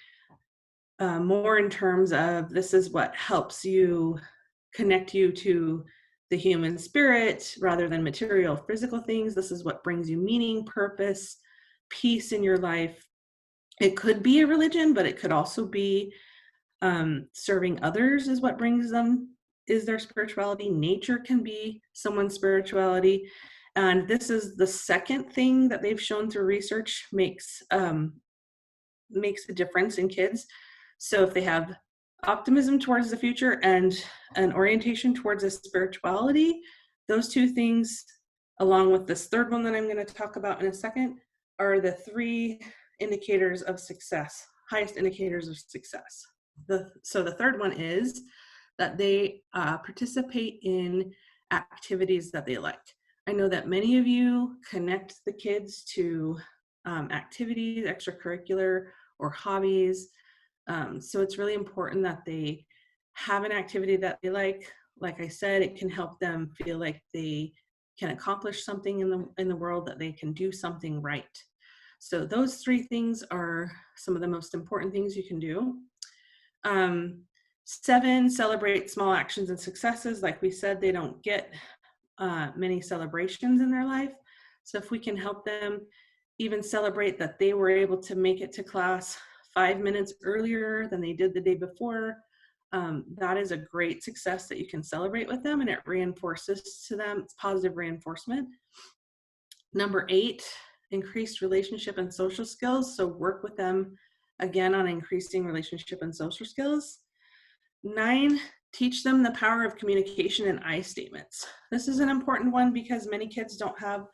S3: more in terms of, this is what helps you connect you to the human spirit rather than material physical things. This is what brings you meaning, purpose, peace in your life. It could be a religion, but it could also be serving others is what brings them, is their spirituality. Nature can be someone's spirituality. And this is the 2nd thing that they've shown through research makes a difference in kids. So if they have optimism towards the future and an orientation towards a spirituality, those 2 things, along with this 3rd one that I'm going to talk about in a second, are the 3 indicators of success, highest indicators of success. So the 3rd one is that they participate in activities that they like. I know that many of you connect the kids to activities, extracurricular or hobbies. So it's really important that they have an activity that they like. Like I said, it can help them feel like they can accomplish something in the world, that they can do something right. So those 3 things are some of the most important things you can do. 7, celebrate small actions and successes. Like we said, they don't get many celebrations in their life. So if we can help them even celebrate that they were able to make it to class 5 minutes earlier than they did the day before, that is a great success that you can celebrate with them, and it reinforces to them, it's positive reinforcement. Number 8, increased relationship and social skills. So work with them again on increasing relationship and social skills. 9, teach them the power of communication and I statements. This is an important one because many kids don't have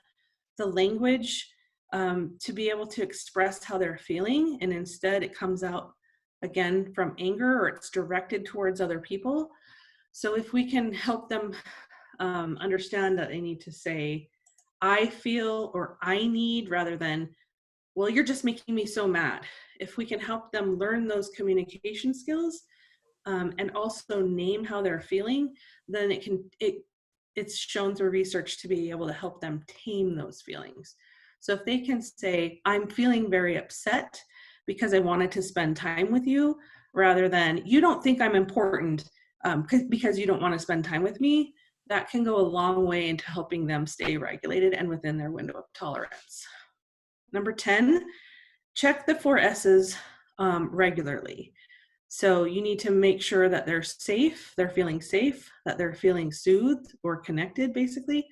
S3: the language to be able to express how they're feeling, and instead it comes out again from anger, or it's directed towards other people. So if we can help them understand that they need to say, I feel, or I need, rather than, well, you're just making me so mad. If we can help them learn those communication skills and also name how they're feeling, then it's shown through research to be able to help them tame those feelings. So if they can say, I'm feeling very upset because I wanted to spend time with you, rather than, you don't think I'm important because you don't want to spend time with me, that can go a long way into helping them stay regulated and within their window of tolerance. Number 10, check the 4 S's regularly. So you need to make sure that they're safe, they're feeling safe, that they're feeling soothed or connected, basically,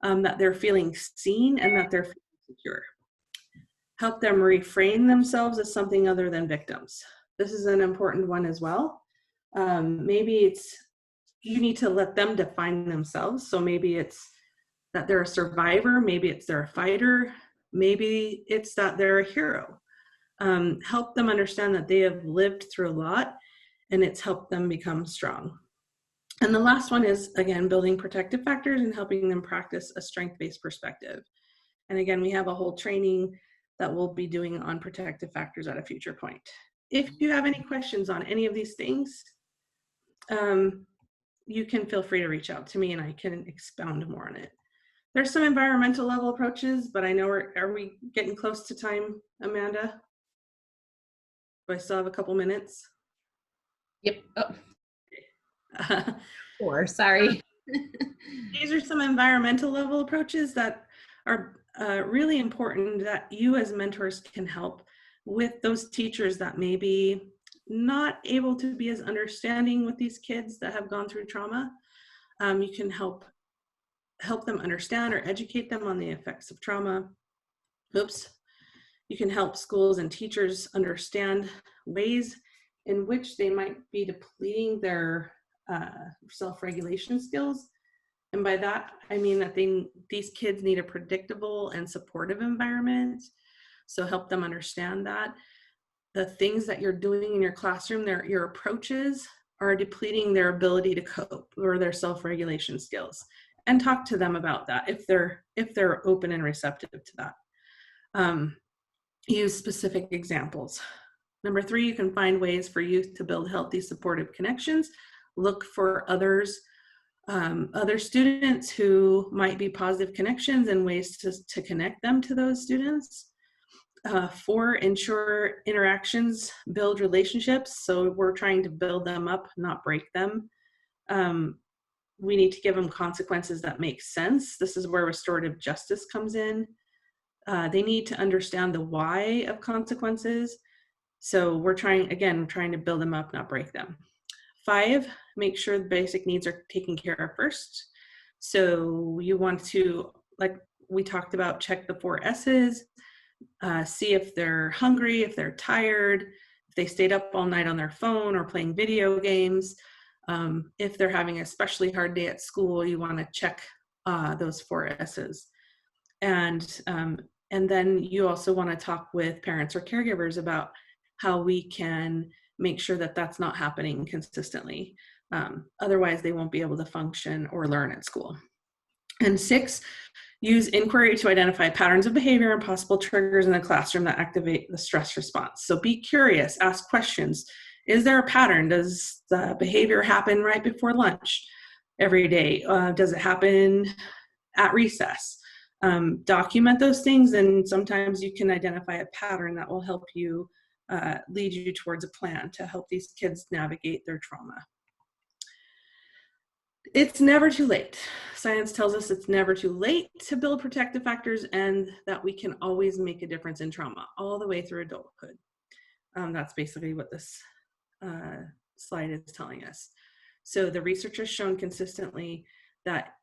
S3: that they're feeling seen, and that they're feeling secure. help them reframe themselves as something other than victims. This is an important one as well. Maybe you need to let them define themselves. So maybe it's that they're a survivor, maybe it's they're a fighter, maybe it's that they're a hero. Help them understand that they have lived through a lot, and it's helped them become strong. And the last one is, again, building protective factors and helping them practice a strength-based perspective. And again, we have a whole training that we'll be doing on protective factors at a future point. If you have any questions on any of these things, you can feel free to reach out to me and I can expound more on it. There's some environmental level approaches, but I know are we getting close to time, Amanda? Do I still have a couple minutes?
S1: Yep. Oh. Sorry.
S3: These are some environmental level approaches that are really important that you as mentors can help with those teachers that may be not able to be as understanding with these kids that have gone through trauma. You can help them understand or educate them on the effects of trauma. You can help schools and teachers understand ways in which they might be depleting their self-regulation skills. And by that, I mean that these kids need a predictable and supportive environment. So help them understand that the things that you're doing in your classroom, your approaches are depleting their ability to cope or their self-regulation skills. And talk to them about that if they're open and receptive to that. Use specific examples. Number 3, you can find ways for youth to build healthy, supportive connections. Look for other students who might be positive connections and ways to connect them to those students. 4, ensure interactions build relationships. So we're trying to build them up, not break them. We need to give them consequences that make sense. This is where restorative justice comes in. They need to understand the why of consequences. So we're trying to build them up, not break them. 5, make sure the basic needs are taken care of first. So you want to, like we talked about, check the 4 S's, see if they're hungry, if they're tired, if they stayed up all night on their phone or playing video games. If they're having an especially hard day at school, you want to check those 4 S's. And then you also want to talk with parents or caregivers about how we can make sure that that's not happening consistently. Otherwise, they won't be able to function or learn at school. And 6, use inquiry to identify patterns of behavior and possible triggers in the classroom that activate the stress response. So be curious, ask questions. Is there a pattern? Does the behavior happen right before lunch every day? Does it happen at recess? Document those things, and sometimes you can identify a pattern that will help you lead you towards a plan to help these kids navigate their trauma. It's never too late. Science tells us it's never too late to build protective factors and that we can always make a difference in trauma all the way through adulthood. That's basically what this slide is telling us. So the research has shown consistently that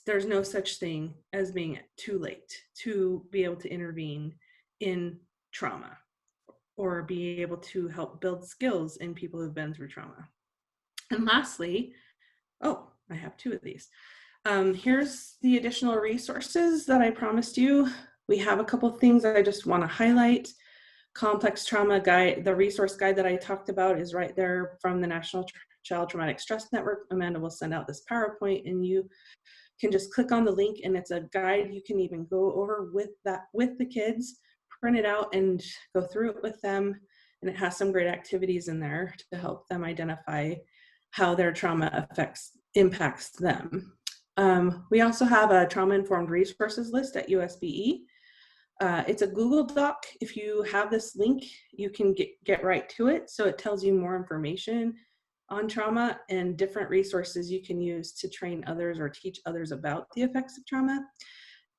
S3: there's no such thing as being too late to be able to intervene in trauma or be able to help build skills in people who've been through trauma. And lastly, I have 2 of these. Here's the additional resources that I promised you. We have a couple things that I just want to highlight. Complex Trauma Guide, the resource guide that I talked about is right there from the National Child Traumatic Stress Network. Amanda will send out this PowerPoint and you can just click on the link and it's a guide you can even go over with the kids, print it out and go through it with them. And it has some great activities in there to help them identify how their trauma impacts them. We also have a trauma-informed resources list at USBE. It's a Google Doc. If you have this link, you can get right to it. So it tells you more information on trauma and different resources you can use to train others or teach others about the effects of trauma.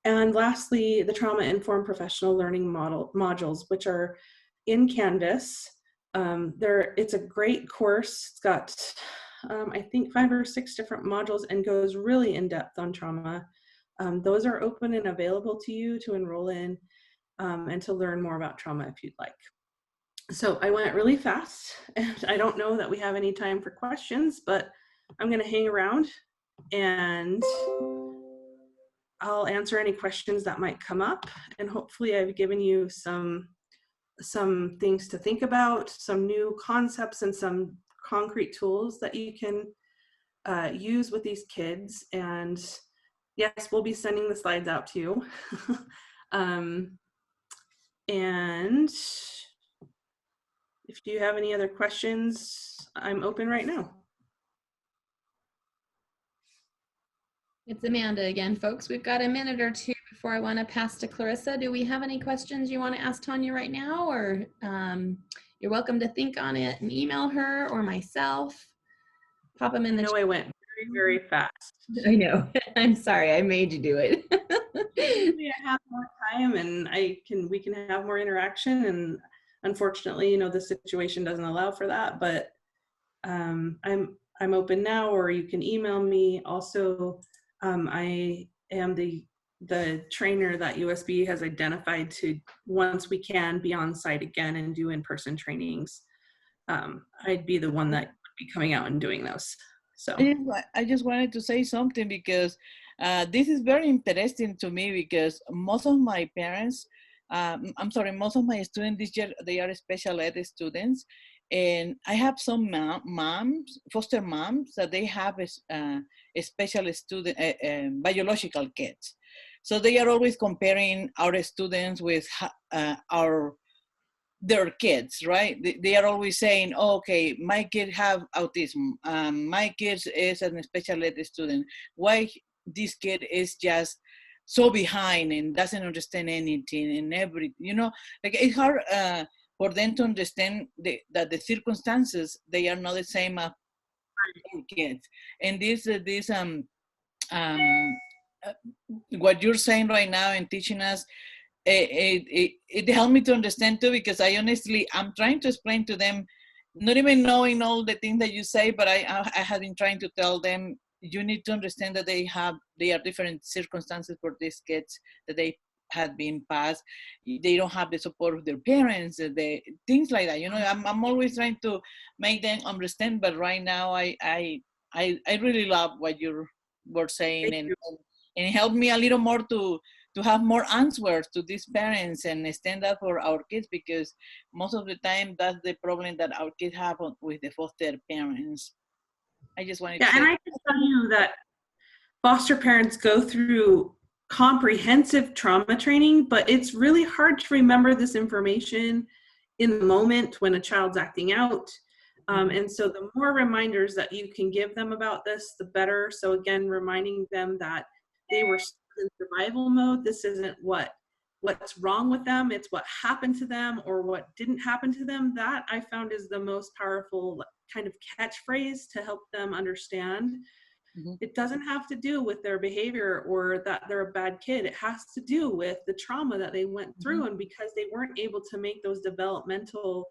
S3: And lastly, the trauma-informed professional learning modules, which are in Canvas. It's a great course. It's got, I think, 5 or 6 different modules and goes really in depth on trauma. Those are open and available to you to enroll in. and to learn more about trauma if you'd like. So I went really fast, and I don't know that we have any time for questions, but I'm going to hang around and I'll answer any questions that might come up, and hopefully I've given you some things to think about, some new concepts and some concrete tools that you can use with these kids. And yes, we'll be sending the slides out to you. And if you have any other questions, I'm open right now.
S1: It's Amanda again, folks. We've got a minute or two before I want to pass to Clarissa. Do we have any questions you want to ask Tanya right now? Or you're welcome to think on it and email her or myself. Pop them in the chat.
S3: I went very, very fast.
S1: I know. I'm sorry. I made you do it.
S3: Maybe I have more time and we can have more interaction. And unfortunately, the situation doesn't allow for that, but I'm open now, or you can email me. Also, I am the trainer that USB has identified to, once we can, be on site again and do in-person trainings. I'd be the one that would be coming out and doing those. So
S4: I just wanted to say something, because this is very interesting to me, because most of my parents, most of my students this year, they are special ed students. And I have some moms, foster moms, that they have a special student, biological kids. So they are always comparing our students with their kids, right? They are always saying, oh, okay, my kid have autism. My kid is a special ed student. Why this kid is just so behind and doesn't understand anything and everything, like it's hard for them to understand that the circumstances, they are not the same as kids. And what you're saying right now and teaching us, it helped me to understand too, because I'm trying to explain to them, not even knowing all the things that you say, but I have been trying to tell them, you need to understand that they are different circumstances for these kids, that they had been passed. They don't have the support of their parents, things like that. I'm always trying to make them understand, but right now I really love what you were saying, and it helped me a little more to have more answers to these parents and stand up for our kids, because most of the time that's the problem that our kids have with the foster parents. I just wanted to say.
S3: And I can tell you that foster parents go through comprehensive trauma training, but it's really hard to remember this information in the moment when a child's acting out. And so the more reminders that you can give them about this, the better. So again, reminding them that they were in survival mode. This isn't what's wrong with them. It's what happened to them or what didn't happen to them. That I found is the most powerful kind of catchphrase to help them understand. Mm-hmm. It doesn't have to do with their behavior or that they're a bad kid. It has to do with the trauma that they went through. Mm-hmm. And because they weren't able to make those developmental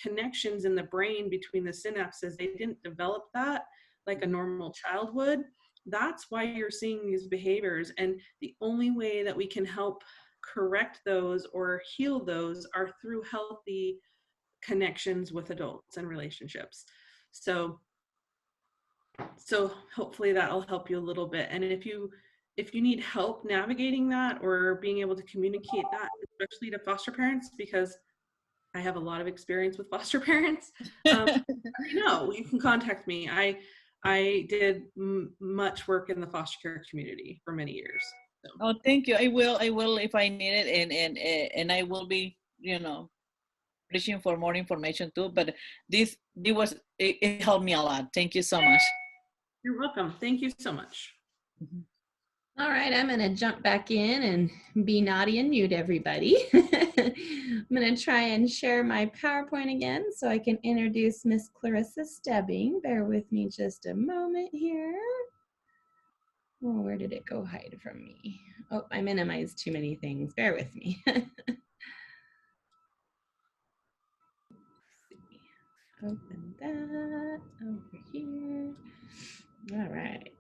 S3: connections in the brain between the synapses, they didn't develop that like a normal child would. That's why you're seeing these behaviors. And the only way that we can help correct those or heal those are through healthy connections with adults and relationships. So hopefully that'll help you a little bit. And if you need help navigating that or being able to communicate that, especially to foster parents, because I have a lot of experience with foster parents, you can contact me. I did much work in the foster care community for many years. So.
S4: Oh, thank you. I will if I need it, and I will be, reaching for more information too. But it helped me a lot. Thank you so much.
S3: You're welcome. Thank you so much.
S1: Mm-hmm. All right, I'm going to jump back in and be naughty and mute everybody. I'm going to try and share my PowerPoint again so I can introduce Miss Clarissa Stebbing. Bear with me just a moment here. Oh, where did it go hide from me? Oh, I minimized too many things. Bear with me. Open that over here. All right.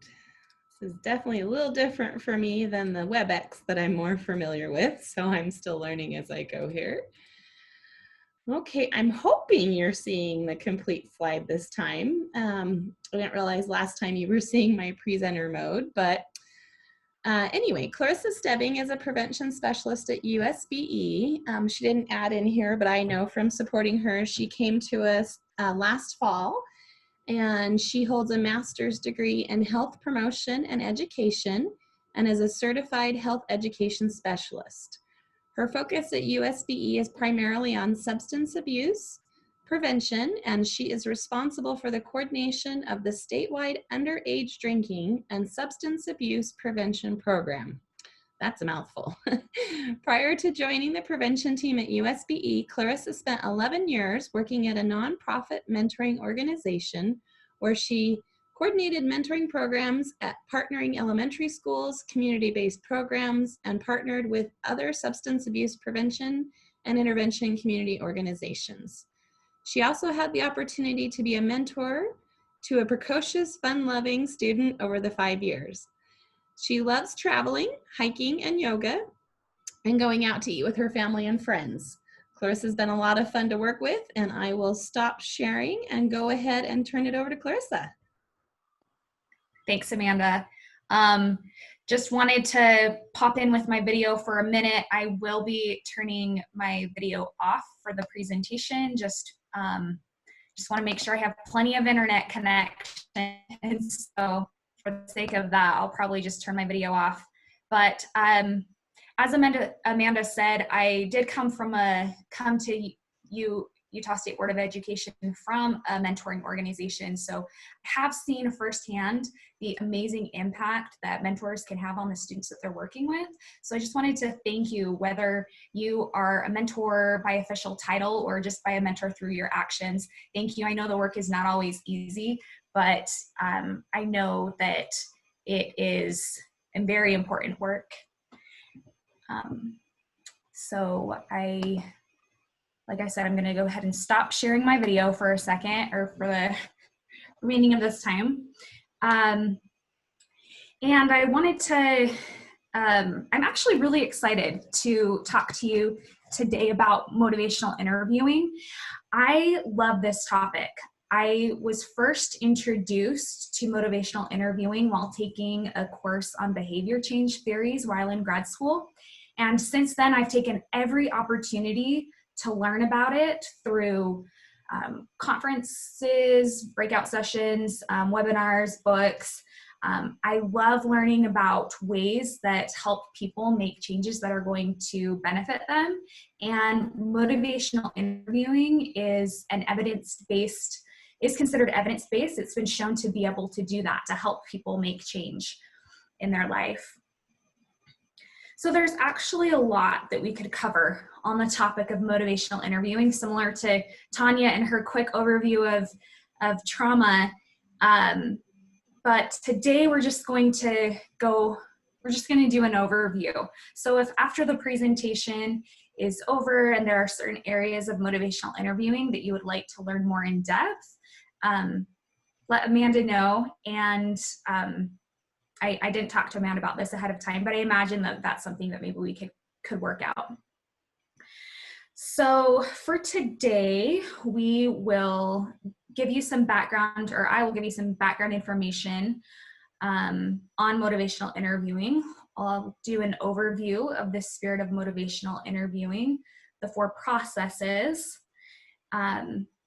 S1: This is definitely a little different for me than the WebEx that I'm more familiar with, so I'm still learning as I go here. Okay, I'm hoping you're seeing the complete slide this time. I didn't realize last time you were seeing my presenter mode, but anyway, Clarissa Stebbing is a prevention specialist at USBE. She didn't add in here, but I know from supporting her, she came to us last fall, and she holds a master's degree in health promotion and education and is a certified health education specialist. Her focus at USBE is primarily on substance abuse prevention, and she is responsible for the coordination of the statewide underage drinking and substance abuse prevention program. That's a mouthful. Prior to joining the prevention team at USBE, Clarissa spent 11 years working at a nonprofit mentoring organization where she coordinated mentoring programs at partnering elementary schools, community-based programs, and partnered with other substance abuse prevention and intervention community organizations. She also had the opportunity to be a mentor to a precocious, fun-loving student over the 5 years. She loves traveling, hiking, and yoga, and going out to eat with her family and friends. Clarissa's been a lot of fun to work with, and I will stop sharing and go ahead and turn it over to Clarissa.
S5: Thanks, Amanda. Just wanted to pop in with my video for a minute. I will be turning my video off for the presentation. Just want to make sure I have plenty of internet connection. And so for the sake of that, I'll probably just turn my video off. But as Amanda said, I did come to Utah State Board of Education from a mentoring organization. So I have seen firsthand the amazing impact that mentors can have on the students that they're working with. So I just wanted to thank you, whether you are a mentor by official title or just by a mentor through your actions. Thank you. I know the work is not always easy, but I know that it is a very important work. Like I said, I'm going to go ahead and stop sharing my video for a second, or for the remaining of this time. And I wanted to, I'm actually really excited to talk to you today about motivational interviewing. I love this topic. I was first introduced to motivational interviewing while taking a course on behavior change theories while in grad school. And since then, I've taken every opportunity to learn about it through conferences, breakout sessions, webinars, books. I love learning about ways that help people make changes that are going to benefit them. And motivational interviewing is considered evidence-based. It's been shown to be able to do that, to help people make change in their life. So there's actually a lot that we could cover on the topic of motivational interviewing, similar to Tanya and her quick overview of trauma. But today we're just going to do an overview. So if after the presentation is over and there are certain areas of motivational interviewing that you would like to learn more in depth, let Amanda know. And I didn't talk to Amanda about this ahead of time, but I imagine that that's something that maybe we could work out. So for today, we will give you some background, or I will give you some background information on motivational interviewing. I'll do an overview of the spirit of motivational interviewing, the 4 processes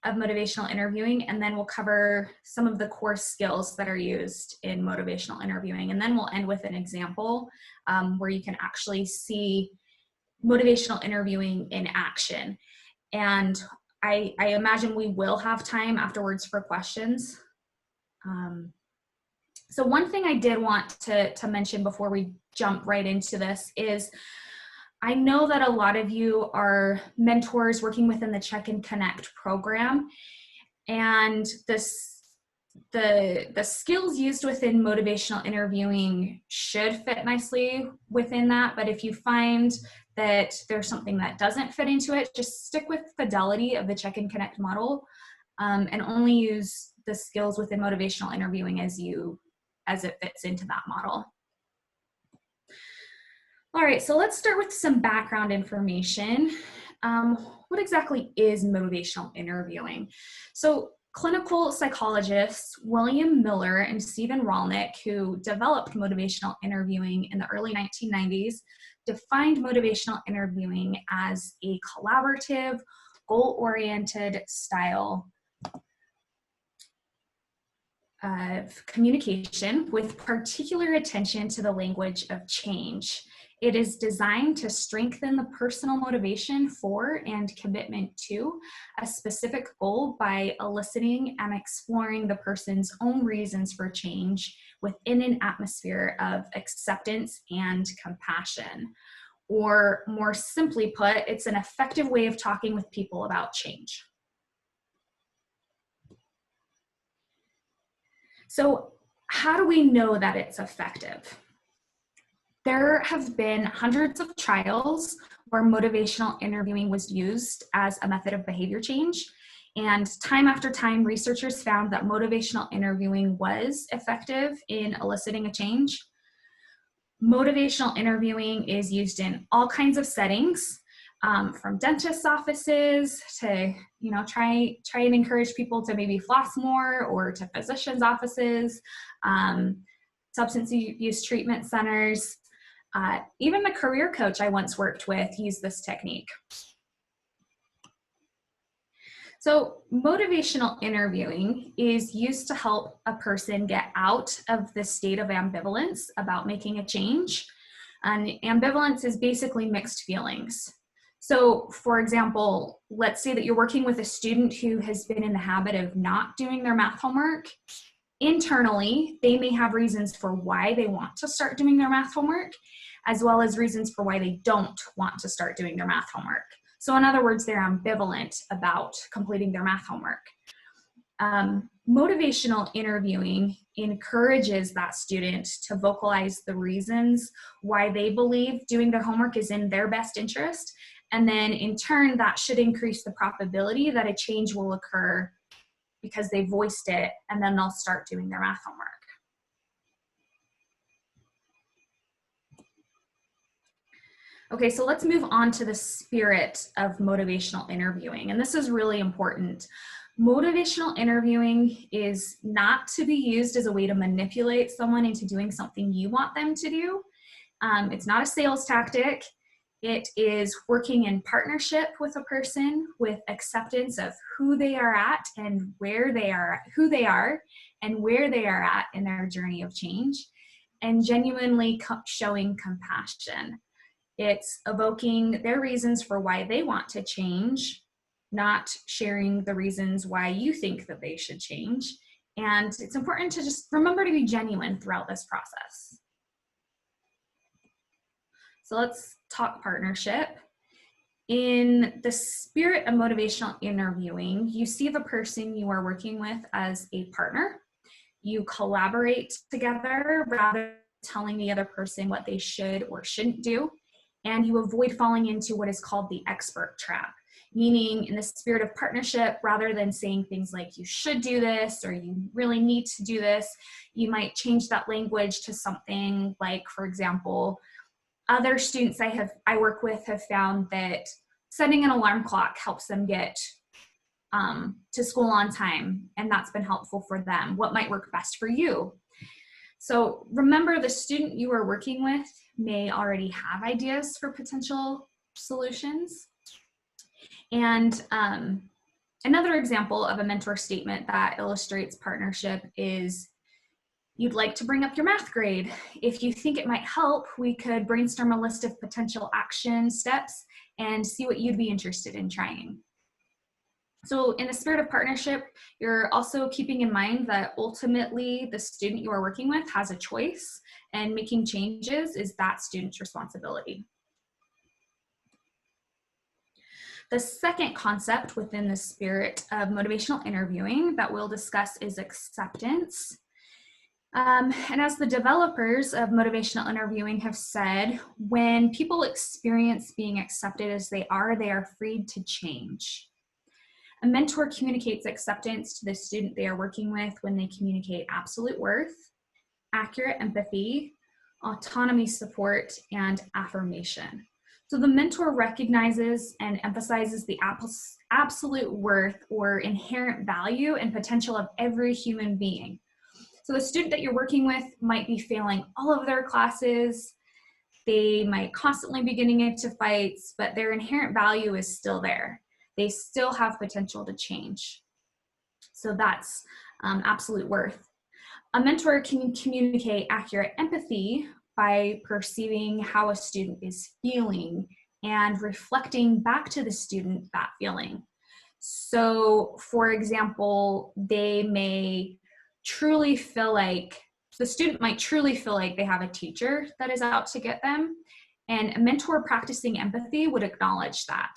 S5: of motivational interviewing, and then we'll cover some of the core skills that are used in motivational interviewing. And then we'll end with an example where you can actually see motivational interviewing in action. And I imagine we will have time afterwards for questions. So one thing I did want to mention before we jump right into this is, I know that a lot of you are mentors working within the Check and Connect program, and the skills used within motivational interviewing should fit nicely within that. But if you find that there's something that doesn't fit into it, just stick with fidelity of the Check and Connect model, and only use the skills within motivational interviewing as you as it fits into that model. All right, so let's start with some background information. What exactly is motivational interviewing? So clinical psychologists William Miller and Stephen Rolnick, who developed motivational interviewing in the early 1990s, defined motivational interviewing as a collaborative, goal-oriented style of communication with particular attention to the language of change. It is designed to strengthen the personal motivation for and commitment to a specific goal by eliciting and exploring the person's own reasons for change within an atmosphere of acceptance and compassion. Or more simply put, it's an effective way of talking with people about change. So how do we know that it's effective? There have been hundreds of trials where motivational interviewing was used as a method of behavior change. And time after time, researchers found that motivational interviewing was effective in eliciting a change. Motivational interviewing is used in all kinds of settings, from dentist offices to, try and encourage people to maybe floss more, or to physicians' offices, substance use treatment centers. Even the career coach I once worked with used this technique. So motivational interviewing is used to help a person get out of the state of ambivalence about making a change. And ambivalence is basically mixed feelings. So for example, let's say that you're working with a student who has been in the habit of not doing their math homework. Internally, they may have reasons for why they want to start doing their math homework, as well as reasons for why they don't want to start doing their math homework. So in other words, they're ambivalent about completing their math homework. Motivational interviewing encourages that student to vocalize the reasons why they believe doing their homework is in their best interest. And then in turn, that should increase the probability that a change will occur because they voiced it, and then they'll start doing their math homework. Okay, so let's move on to the spirit of motivational interviewing. And this is really important. Motivational interviewing is not to be used as a way to manipulate someone into doing something you want them to do. It's not a sales tactic. It is working in partnership with a person with acceptance of who they are at and where they are, who they are and where they are at in their journey of change, and genuinely showing compassion. It's evoking their reasons for why they want to change, not sharing the reasons why you think that they should change. And it's important to just remember to be genuine throughout this process. So let's talk partnership. In the spirit of motivational interviewing, you see the person you are working with as a partner. You collaborate together rather than telling the other person what they should or shouldn't do. And you avoid falling into what is called the expert trap, meaning in the spirit of partnership, rather than saying things like you should do this or you really need to do this, you might change that language to something like, for example, other students I work with have found that setting an alarm clock helps them get to school on time, and that's been helpful for them. What might work best for you? So remember, the student you are working with may already have ideas for potential solutions. And another example of a mentor statement that illustrates partnership is, you'd like to bring up your math grade. If you think it might help, we could brainstorm a list of potential action steps and see what you'd be interested in trying. So in the spirit of partnership, you're also keeping in mind that ultimately the student you are working with has a choice, and making changes is that student's responsibility. The second concept within the spirit of motivational interviewing that we'll discuss is acceptance. And as the developers of motivational interviewing have said, when people experience being accepted as they are freed to change. A mentor communicates acceptance to the student they are working with when they communicate absolute worth, accurate empathy, autonomy support, and affirmation. So the mentor recognizes and emphasizes the absolute worth or inherent value and potential of every human being. So the student that you're working with might be failing all of their classes. They might constantly be getting into fights, but their inherent value is still there. They still have potential to change. So that's absolute worth. A mentor can communicate accurate empathy by perceiving how a student is feeling and reflecting back to the student that feeling. So, for example, they may truly feel like, the student might truly feel like they have a teacher that is out to get them, and a mentor practicing empathy would acknowledge that.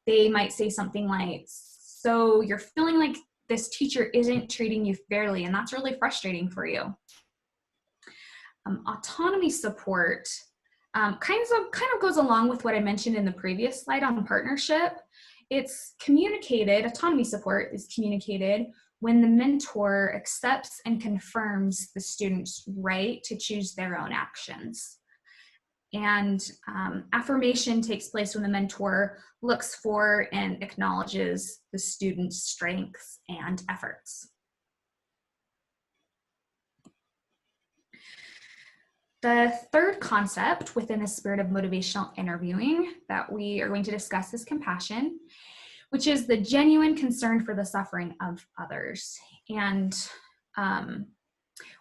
S5: They might say something like, so you're feeling like this teacher isn't treating you fairly, and that's really frustrating for you. Autonomy support kind of goes along with what I mentioned in the previous slide on partnership. It's communicated, autonomy support is communicated when the mentor accepts and confirms the student's right to choose their own actions. And affirmation takes place when the mentor looks for and acknowledges the student's strengths and efforts. The third concept within the spirit of motivational interviewing that we are going to discuss is compassion, which is the genuine concern for the suffering of others. And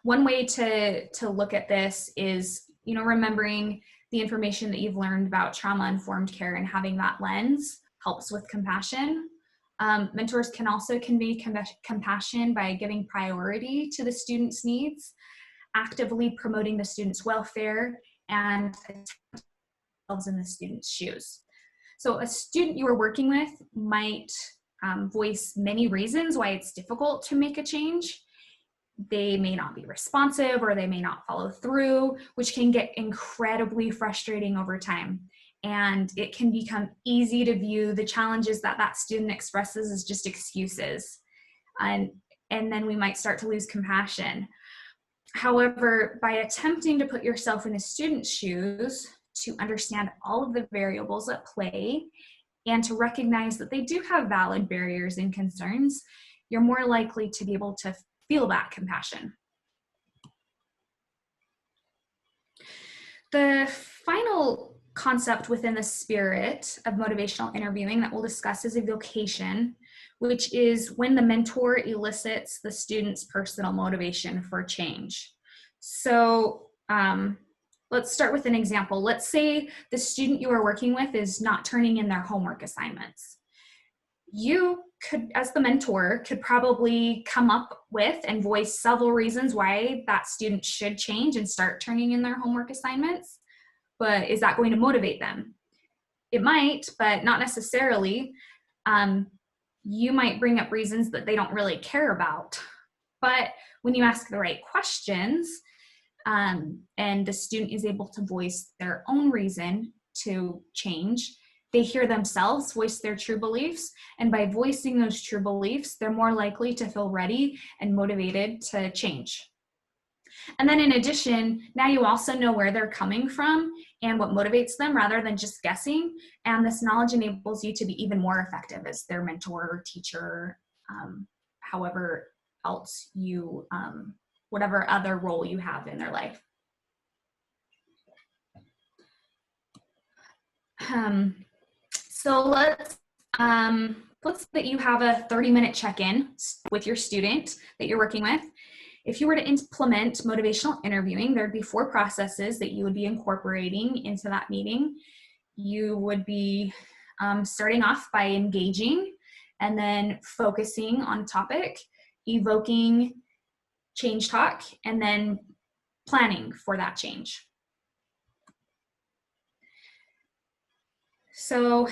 S5: one way to look at this is, remembering the information that you've learned about trauma-informed care, and having that lens helps with compassion. Mentors can also convey compassion by giving priority to the student's needs, actively promoting the student's welfare, and themselves in the student's shoes. So a student you are working with might voice many reasons why it's difficult to make a change. They may not be responsive, or they may not follow through, which can get incredibly frustrating over time. And it can become easy to view the challenges that student expresses as just excuses. And then we might start to lose compassion. However, by attempting to put yourself in the student's shoes, to understand all of the variables at play, and to recognize that they do have valid barriers and concerns, you're more likely to be able to feel that compassion. The final concept within the spirit of motivational interviewing that we'll discuss is evocation, which is when the mentor elicits the student's personal motivation for change. So let's start with an example. Let's say the student you are working with is not turning in their homework assignments. You could, as the mentor, could probably come up with and voice several reasons why that student should change and start turning in their homework assignments. But is that going to motivate them? It might, but not necessarily. You might bring up reasons that they don't really care about. But when you ask the right questions, and the student is able to voice their own reason to change, they hear themselves voice their true beliefs, and by voicing those true beliefs, they're more likely to feel ready and motivated to change. And then in addition, now you also know where they're coming from and what motivates them rather than just guessing, and this knowledge enables you to be even more effective as their mentor or teacher, however else you, whatever other role you have in their life. So let's say that you have a 30-minute check-in with your student that you're working with. If you were to implement motivational interviewing, there'd be 4 processes that you would be incorporating into that meeting. You would be starting off by engaging, and then focusing on a topic, evoking change talk, and then planning for that change. So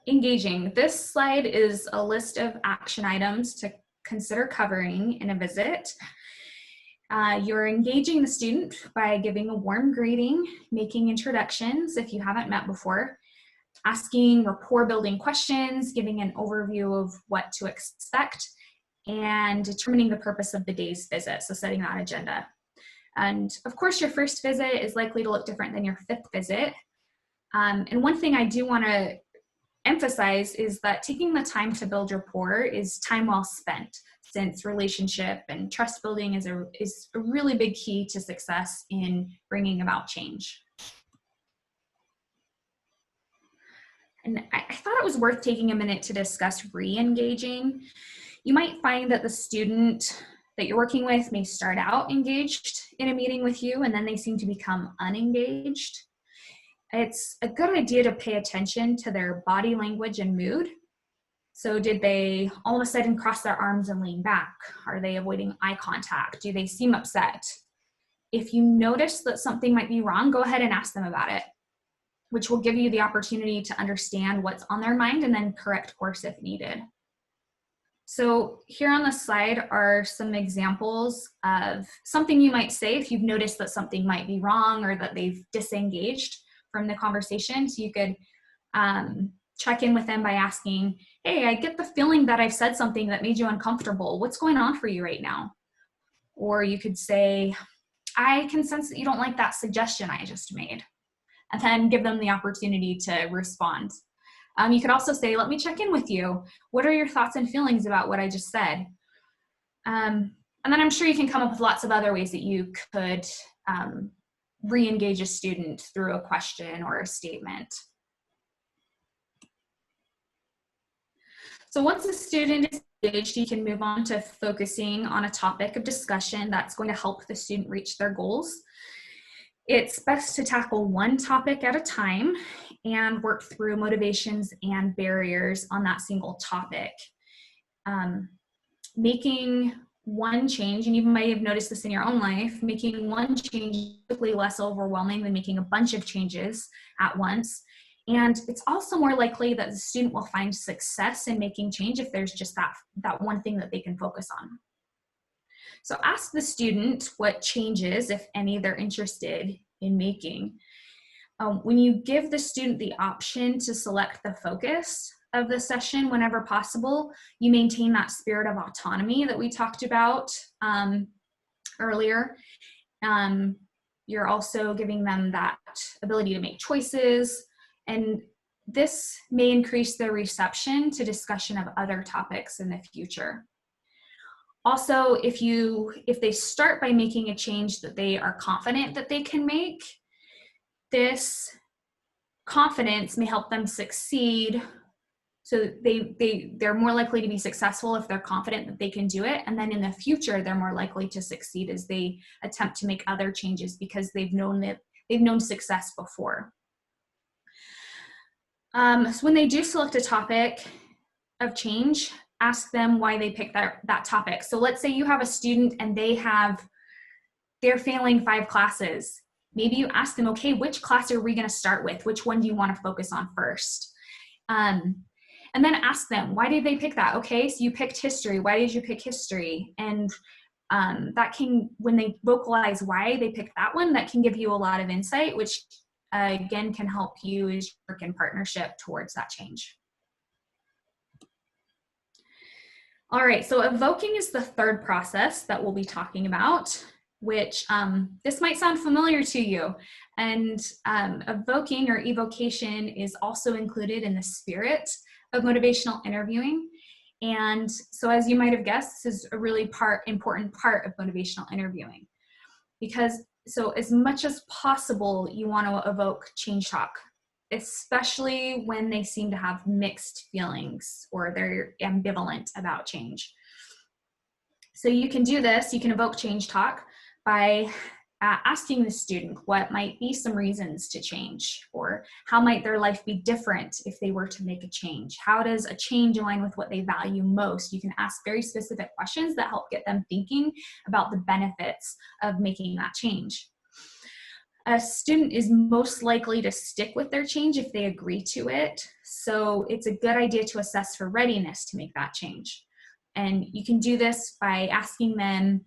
S5: engaging. This slide is a list of action items to consider covering in a visit. You're engaging the student by giving a warm greeting, making introductions if you haven't met before, asking rapport building questions, giving an overview of what to expect, and determining the purpose of the day's visit, so setting that agenda. And of course, your first visit is likely to look different than your 5th visit. And one thing I do want to emphasize is that taking the time to build rapport is time well spent, since relationship and trust building is a really big key to success in bringing about change. And I thought it was worth taking a minute to discuss re-engaging. You might find that the student that you're working with may start out engaged in a meeting with you, and then they seem to become unengaged. It's a good idea to pay attention to their body language and mood. So did they all of a sudden cross their arms and lean back? Are they avoiding eye contact? Do they seem upset? If you notice that something might be wrong, go ahead and ask them about it, which will give you the opportunity to understand what's on their mind and then correct course if needed. So here on the slide are some examples of something you might say if you've noticed that something might be wrong or that they've disengaged from the conversation. So you could check in with them by asking, hey, I get the feeling that I've said something that made you uncomfortable. What's going on for you right now? Or you could say, I can sense that you don't like that suggestion I just made. And then give them the opportunity to respond. You could also say, let me check in with you. What are your thoughts and feelings about what I just said? And then I'm sure you can come up with lots of other ways that you could re-engage a student through a question or a statement. So once a student is engaged, you can move on to focusing on a topic of discussion that's going to help the student reach their goals. It's best to tackle one topic at a time and work through motivations and barriers on that single topic. Making one change, and you might have noticed this in your own life, making one change is typically less overwhelming than making a bunch of changes at once. And it's also more likely that the student will find success in making change if there's just that one thing that they can focus on. So ask the student what changes, if any, they're interested in making. When you give the student the option to select the focus of the session whenever possible, you maintain that spirit of autonomy that we talked about earlier. You're also giving them that ability to make choices, and this may increase their reception to discussion of other topics in the future. Also, if they start by making a change that they are confident that they can make, this confidence may help them succeed. So they're more likely to be successful if they're confident that they can do it. And then in the future, they're more likely to succeed as they attempt to make other changes because they've known success before. So when they do select a topic of change, ask them why they picked that topic. So let's say you have a student and they're failing 5 classes. Maybe you ask them, okay, which class are we going to start with? Which one do you want to focus on first? And then ask them, why did they pick that? Okay, so you picked history. Why did you pick history? And when they vocalize why they picked that one, that can give you a lot of insight, which again can help you as you work in partnership towards that change. All right, so evoking is the third process that we'll be talking about, which this might sound familiar to you. And evoking or evocation is also included in the spirit of motivational interviewing. And so as you might have guessed, this is a really important part of motivational interviewing. So as much as possible, you want to evoke change talk, especially when they seem to have mixed feelings or they're ambivalent about change. So you can do this, you can evoke change talk by asking the student what might be some reasons to change, or how might their life be different if they were to make a change? How does a change align with what they value most? You can ask very specific questions that help get them thinking about the benefits of making that change. A student is most likely to stick with their change if they agree to it. So it's a good idea to assess for readiness to make that change. And you can do this by asking them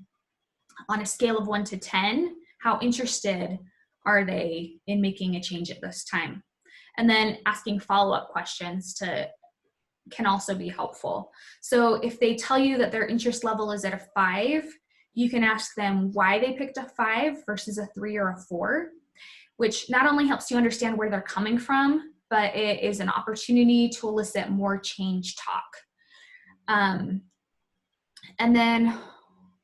S5: on a scale of 1 to 10, how interested are they in making a change at this time? And then asking follow-up questions can also be helpful. So if they tell you that their interest level is at a 5, You can ask them why they picked a 5 versus a 3 or a 4, which not only helps you understand where they're coming from, but it is an opportunity to elicit more change talk. And then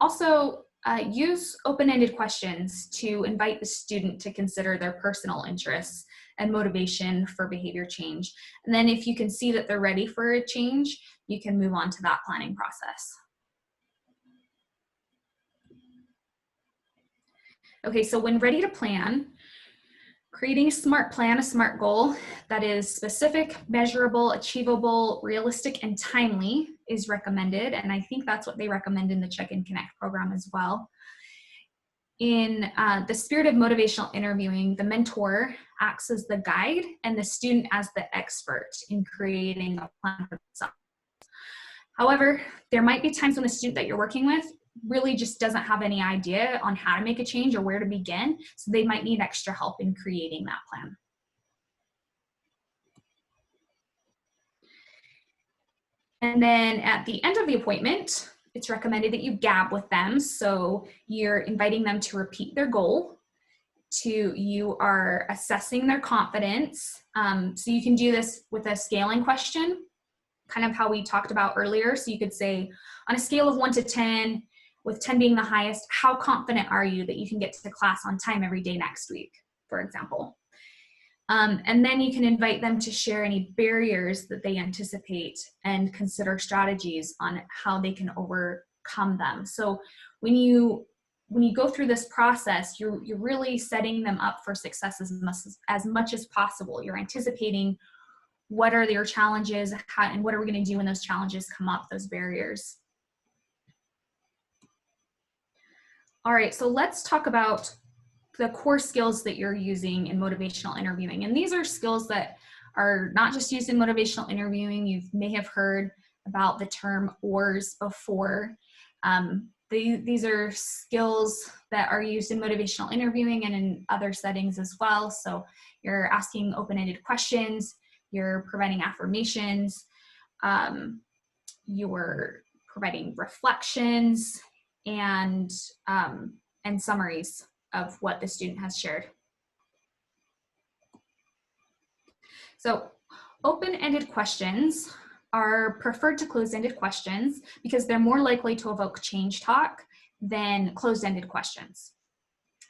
S5: also use open-ended questions to invite the student to consider their personal interests and motivation for behavior change. And then if you can see that they're ready for a change, you can move on to that planning process. Okay, so when ready to plan, creating a SMART plan, a SMART goal that is specific, measurable, achievable, realistic, and timely is recommended. And I think that's what they recommend in the Check-in Connect program as well. In the spirit of motivational interviewing, the mentor acts as the guide and the student as the expert in creating a plan for themselves. However, there might be times when the student that you're working with really just doesn't have any idea on how to make a change or where to begin, so they might need extra help in creating that plan. And then at the end of the appointment, it's recommended that you gab with them. So you're inviting them to repeat their goal, you are assessing their confidence. So you can do this with a scaling question, kind of how we talked about earlier. So you could say, on a scale of 1 to 10, with 10 being the highest, how confident are you that you can get to class on time every day next week, for example? And then you can invite them to share any barriers that they anticipate and consider strategies on how they can overcome them. So when you go through this process, you're really setting them up for success as much as possible. You're anticipating what are their challenges, and what are we going to do when those challenges come up, those barriers. All right, so let's talk about the core skills that you're using in motivational interviewing. And these are skills that are not just used in motivational interviewing. You may have heard about the term ORS before. These are skills that are used in motivational interviewing and in other settings as well. So you're asking open-ended questions, you're providing affirmations, you're providing reflections, and summaries of what the student has shared. So open-ended questions are preferred to closed-ended questions because they're more likely to evoke change talk than closed-ended questions.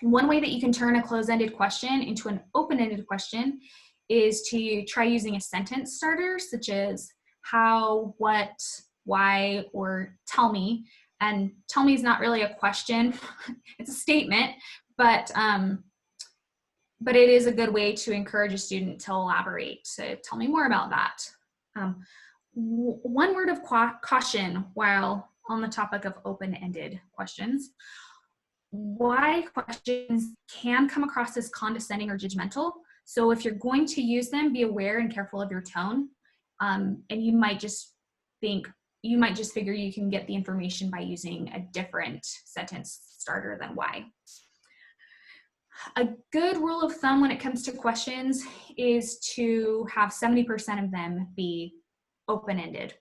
S5: And one way that you can turn a closed-ended question into an open-ended question is to try using a sentence starter, such as how, what, why, or tell me. And tell me is not really a question, it's a statement, but it is a good way to encourage a student to elaborate. So tell me more about that. One word of caution while on the topic of open-ended questions. Why questions can come across as condescending or judgmental. So if you're going to use them, be aware and careful of your tone. And you might just figure you can get the information by using a different sentence starter than why. A good rule of thumb when it comes to questions is to have 70% of them be open-ended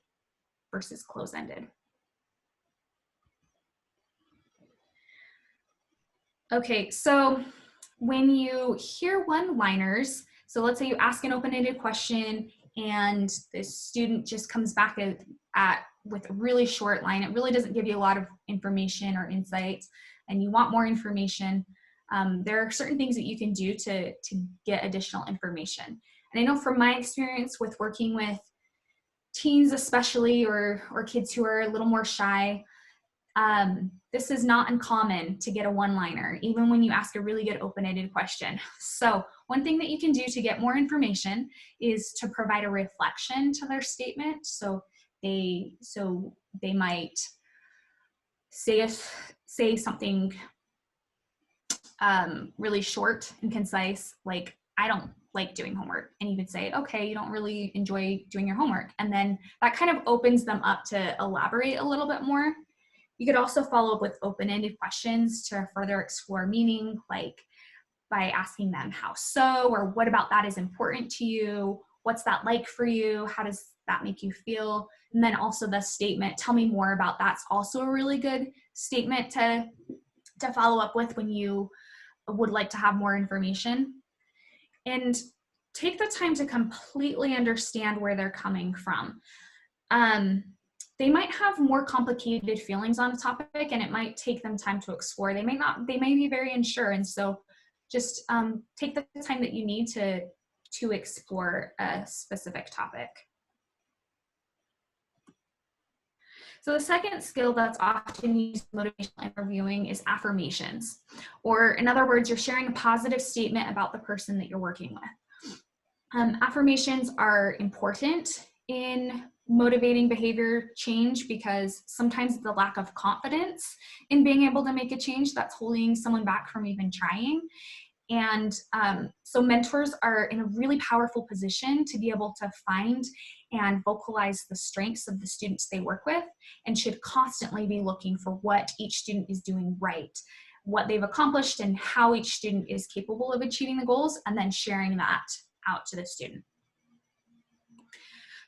S5: versus closed-ended. Okay, so when you hear one-liners, so let's say you ask an open-ended question and the student just comes back with a really short line. It really doesn't give you a lot of information or insight, and you want more information. There are certain things that you can do to get additional information. And I know from my experience with working with teens especially, or kids who are a little more shy, this is not uncommon to get a one-liner, even when you ask a really good open-ended question. So one thing that you can do to get more information is to provide a reflection to their statement. So they might say something really short and concise, like, I don't like doing homework. And you could say, okay, you don't really enjoy doing your homework. And then that kind of opens them up to elaborate a little bit more. You could also follow up with open-ended questions to further explore meaning, like by asking them how so, or what about that is important to you? What's that like for you? How does that make you feel? And then also the statement, tell me more about that's also a really good statement to follow up with when you would like to have more information. And take the time to completely understand where they're coming from. They might have more complicated feelings on a topic, and it might take them time to explore. They may be very unsure, and so just take the time that you need to explore a specific topic. So the second skill that's often used in motivational interviewing is affirmations, or in other words, you're sharing a positive statement about the person that you're working with. Affirmations are important in motivating behavior change because sometimes the lack of confidence in being able to make a change that's holding someone back from even trying. And so mentors are in a really powerful position to be able to find and vocalize the strengths of the students they work with, and should constantly be looking for what each student is doing right, what they've accomplished, and how each student is capable of achieving the goals, and then sharing that out to the student.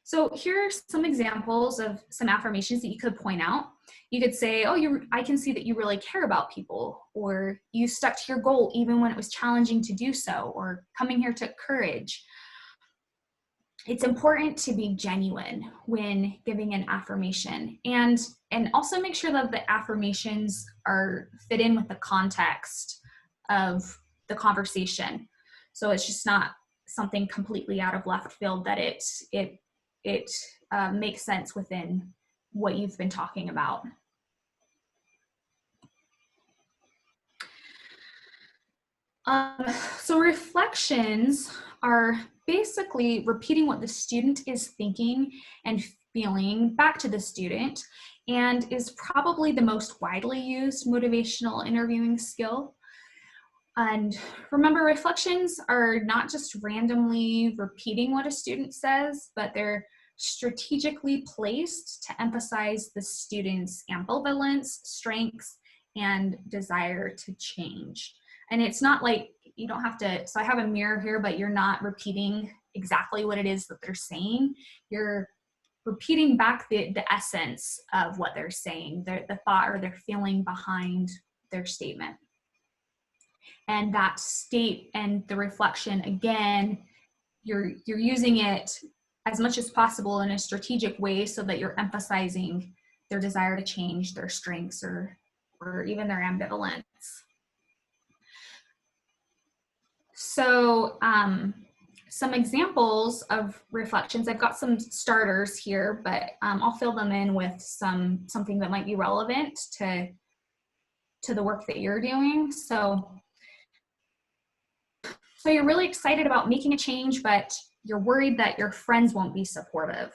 S5: So here are some examples of some affirmations that you could point out. You could say, oh, I can see that you really care about people, or you stuck to your goal even when it was challenging to do so, or coming here took courage. It's important to be genuine when giving an affirmation, and also make sure that the affirmations are fit in with the context of the conversation. So it's just not something completely out of left field, that it makes sense within what you've been talking about. So reflections are basically repeating what the student is thinking and feeling back to the student, and is probably the most widely used motivational interviewing skill. And remember, reflections are not just randomly repeating what a student says, but they're strategically placed to emphasize the student's ambivalence, strengths, and desire to change. And it's not like you don't have to, so I have a mirror here, but you're not repeating exactly what it is that they're saying. You're repeating back the essence of what they're saying, the thought or their feeling behind their statement. And that state and the reflection, again, you're using it as much as possible in a strategic way so that you're emphasizing their desire to change, their strengths, or even their ambivalence. So some examples of reflections, I've got some starters here, but I'll fill them in with something that might be relevant to the work that you're doing. So you're really excited about making a change, but you're worried that your friends won't be supportive,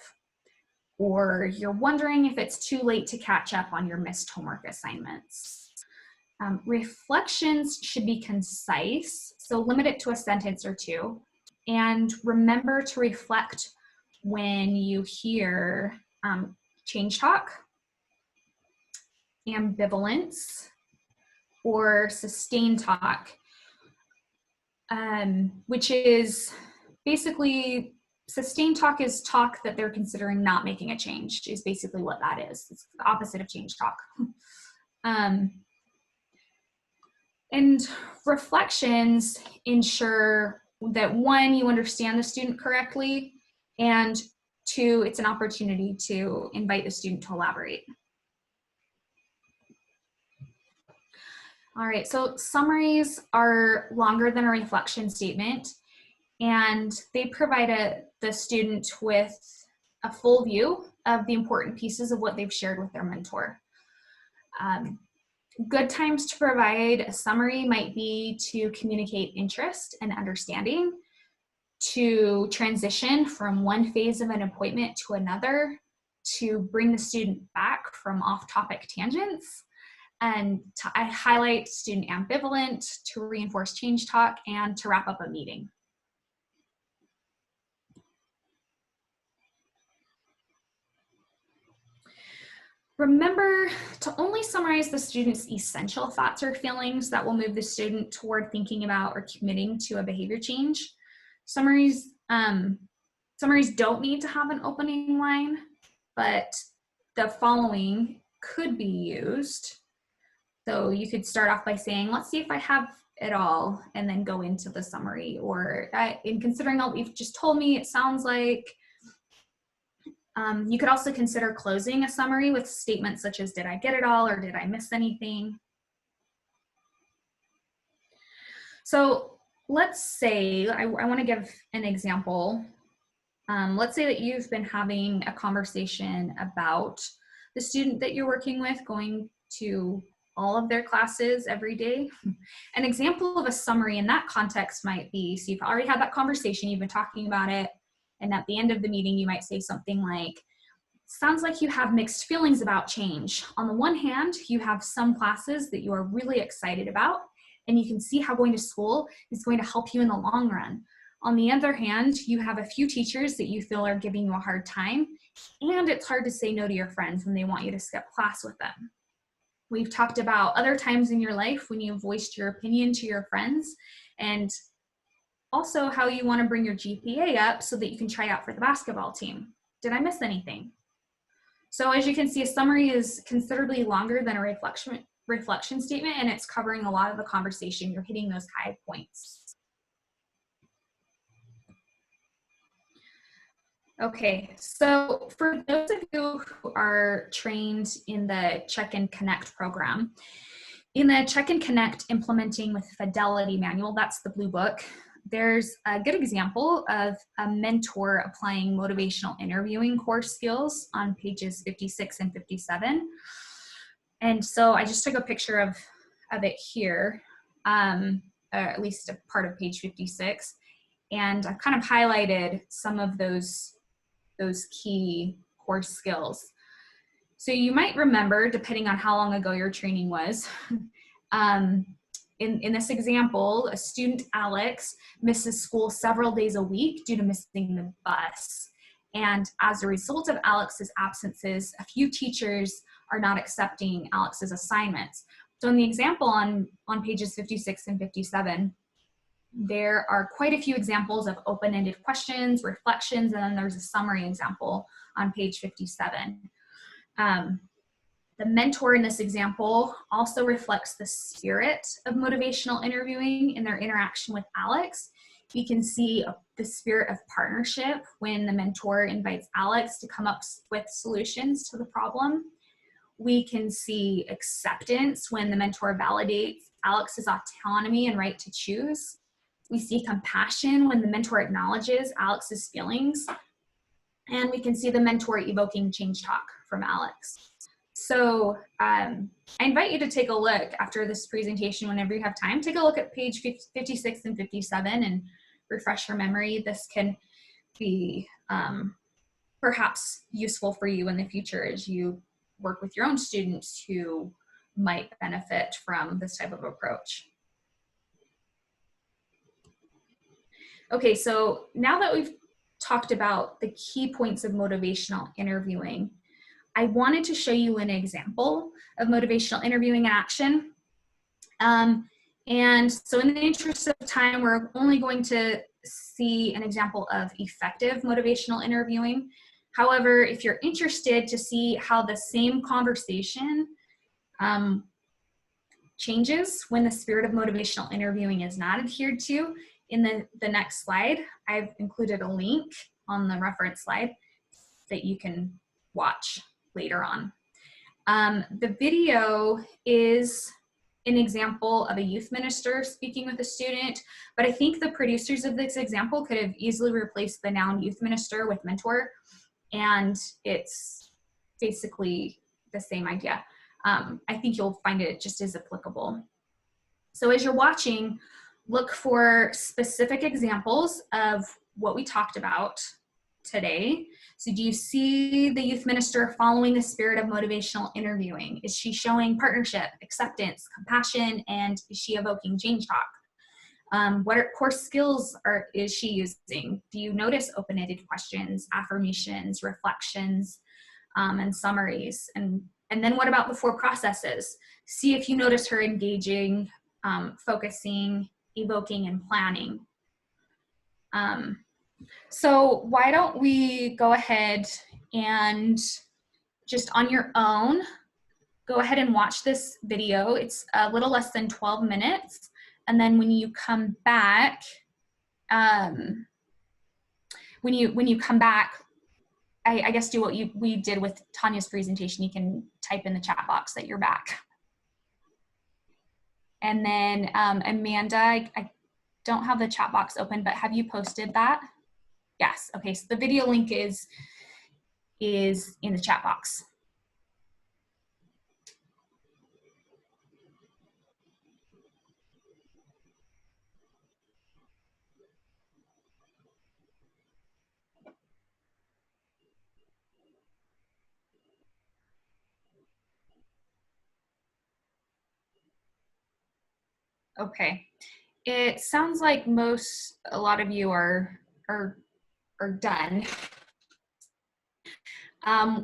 S5: or you're wondering if it's too late to catch up on your missed homework assignments. Reflections should be concise, so limit it to a sentence or two, and remember to reflect when you hear change talk, ambivalence, or sustained talk, which is basically, sustained talk is talk that they're considering not making a change, is basically what that is. It's the opposite of change talk. And reflections ensure that, one, you understand the student correctly, and two, it's an opportunity to invite the student to elaborate. All right, so summaries are longer than a reflection statement, and they provide the student with a full view of the important pieces of what they've shared with their mentor. Good times to provide a summary might be to communicate interest and understanding, to transition from one phase of an appointment to another, to bring the student back from off-topic tangents, and to highlight student ambivalent, to reinforce change talk, and to wrap up a meeting. Remember to only summarize the student's essential thoughts or feelings that will move the student toward thinking about or committing to a behavior change. Summaries Summaries don't need to have an opening line, but the following could be used. So you could start off by saying, let's see if I have it all, and then go into the summary. Or in considering all you've just told me, it sounds like you could also consider closing a summary with statements such as, did I get it all, or did I miss anything? So let's say, I want to give an example. Let's say that you've been having a conversation about the student that you're working with going to all of their classes every day. An example of a summary in that context might be, so you've already had that conversation, you've been talking about it, and at the end of the meeting, you might say something like, sounds like you have mixed feelings about change. On the one hand, you have some classes that you are really excited about, and you can see how going to school is going to help you in the long run. On the other hand, you have a few teachers that you feel are giving you a hard time, and it's hard to say no to your friends when they want you to skip class with them. We've talked about other times in your life when you've voiced your opinion to your friends, and also how you want to bring your GPA up so that you can try out for the basketball team. Did I miss anything? So as you can see, a summary is considerably longer than a reflection statement, and it's covering a lot of the conversation. You're hitting those high points. Okay, so for those of you who are trained in the Check and Connect program, in the Check and Connect Implementing with Fidelity manual, that's the blue book, there's a good example of a mentor applying motivational interviewing core skills on pages 56 and 57. And so I just took a picture of it here, at least a part of page 56, and I've kind of highlighted some of those key core skills. So you might remember, depending on how long ago your training was, in this example, a student, Alex, misses school several days a week due to missing the bus. And as a result of Alex's absences, a few teachers are not accepting Alex's assignments. So in the example on pages 56 and 57, there are quite a few examples of open-ended questions, reflections, and then there's a summary example on page 57. The mentor in this example also reflects the spirit of motivational interviewing in their interaction with Alex. You can see the spirit of partnership when the mentor invites Alex to come up with solutions to the problem. We can see acceptance when the mentor validates Alex's autonomy and right to choose. We see compassion when the mentor acknowledges Alex's feelings. And we can see the mentor evoking change talk from Alex. So I invite you to take a look after this presentation, whenever you have time, take a look at page 56 and 57 and refresh your memory. This can be perhaps useful for you in the future as you work with your own students who might benefit from this type of approach. Okay, so now that we've talked about the key points of motivational interviewing, I wanted to show you an example of motivational interviewing in action. And so in the interest of time, we're only going to see an example of effective motivational interviewing. However, if you're interested to see how the same conversation changes when the spirit of motivational interviewing is not adhered to, in the next slide, I've included a link on the reference slide that you can watch later on. The video is an example of a youth minister speaking with a student, but I think the producers of this example could have easily replaced the noun youth minister with mentor, and it's basically the same idea. I think you'll find it just as applicable. So as you're watching, look for specific examples of what we talked about today. So do you see the youth minister following the spirit of motivational interviewing? Is she showing partnership, acceptance, compassion, and is she evoking change talk? What core skills is she using? Do you notice open-ended questions, affirmations, reflections, and summaries? And then what about the 4 processes? See if you notice her engaging, focusing, evoking, and planning. So why don't we go ahead and just on your own, go ahead and watch this video. It's a little less than 12 minutes. And then when you come back, when you come back, I guess do what we did with Tanya's presentation. You can type in the chat box that you're back. And then Amanda, I don't have the chat box open, but have you posted that? Yes. Okay. So the video link is in the chat box. Okay. It sounds like a lot of you are done.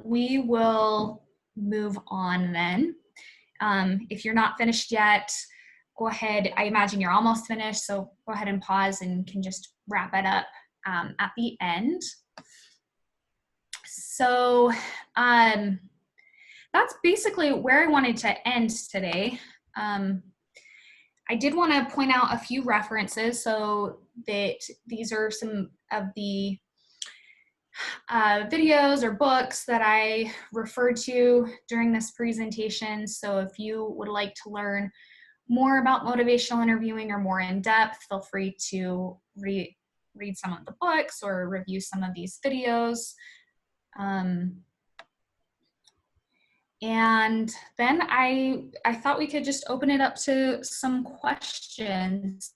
S5: We will move on then. If you're not finished yet, go ahead. I imagine you're almost finished, so go ahead and pause and can just wrap it up at the end. So that's basically where I wanted to end today. I did want to point out a few references so that these are some of the videos or books that I referred to during this presentation. So if you would like to learn more about motivational interviewing or more in depth, feel free to read some of the books or review some of these videos. And then I thought we could just open it up to some questions.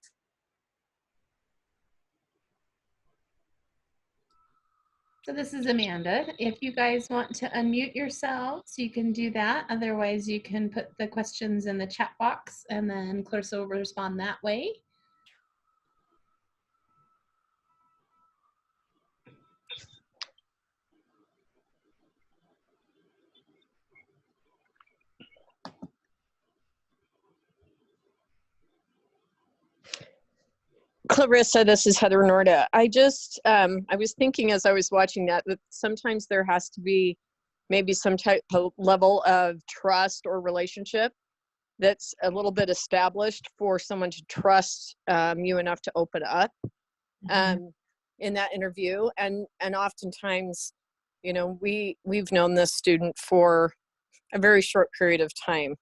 S1: So this is Amanda. If you guys want to unmute yourselves, you can do that. Otherwise, you can put the questions in the chat box and then Clarissa will respond that way.
S6: Clarissa, this is Heather Norda. I was thinking as I was watching that sometimes there has to be maybe some type of level of trust or relationship that's a little bit established for someone to trust you enough to open up in that interview. And oftentimes, you know, we've known this student for a very short period of time.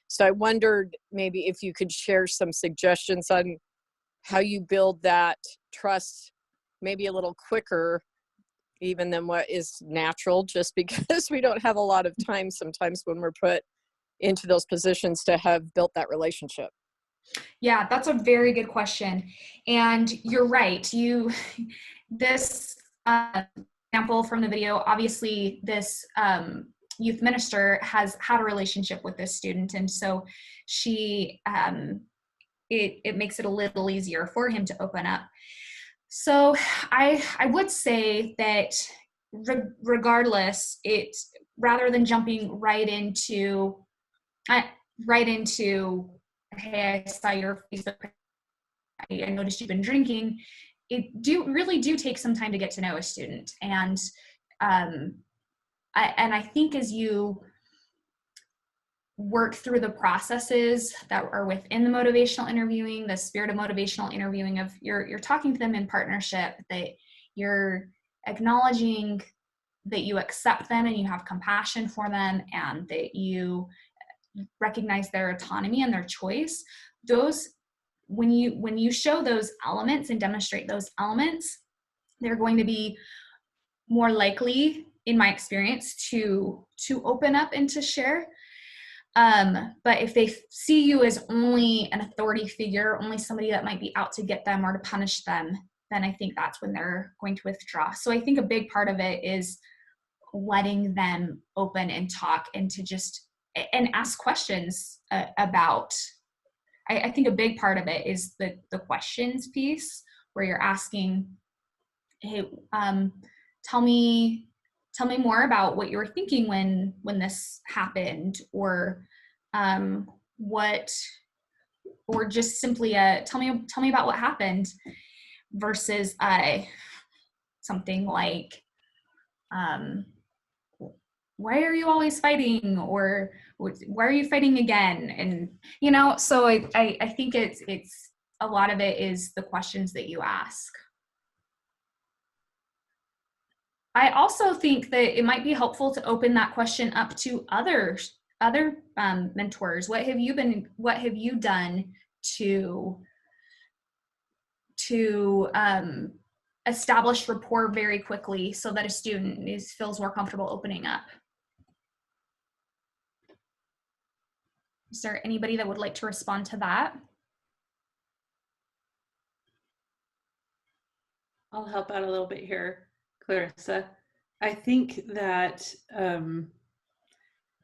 S6: So I wondered maybe if you could share some suggestions on how you build that trust maybe a little quicker even than what is natural, just because we don't have a lot of time sometimes when we're put into those positions to have built that relationship.
S5: Yeah, that's a very good question. And you're right. This example from the video, obviously this youth minister has had a relationship with this student. And so she, it makes it a little easier for him to open up. So I would say that regardless, rather than jumping right into, hey, I saw your Facebook, I noticed you've been drinking. It really do take some time to get to know a student. And I think as you work through the processes that are within the motivational interviewing, the spirit of motivational interviewing, of you're talking to them in partnership, that you're acknowledging that you accept them and you have compassion for them and that you recognize their autonomy and their choice. Those, when you show those elements and demonstrate those elements, they're going to be more likely, in my experience, to open up and to share. But if they see you as only an authority figure, only somebody that might be out to get them or to punish them, then I think that's when they're going to withdraw. So I think a big part of it is letting them open and talk and to just, and ask questions about, I think a big part of it is the questions piece, where you're asking, hey, tell me more about what you were thinking when this happened, or just simply tell me about what happened, versus something like, why are you always fighting? Or why are you fighting again? And, you know, so I think it's a lot of it is the questions that you ask. I also think that it might be helpful to open that question up to other mentors. What have you done to establish rapport very quickly so that a student feels more comfortable opening up? Is there anybody that would like to respond to that?
S3: I'll help out a little bit here, Clarissa. I think that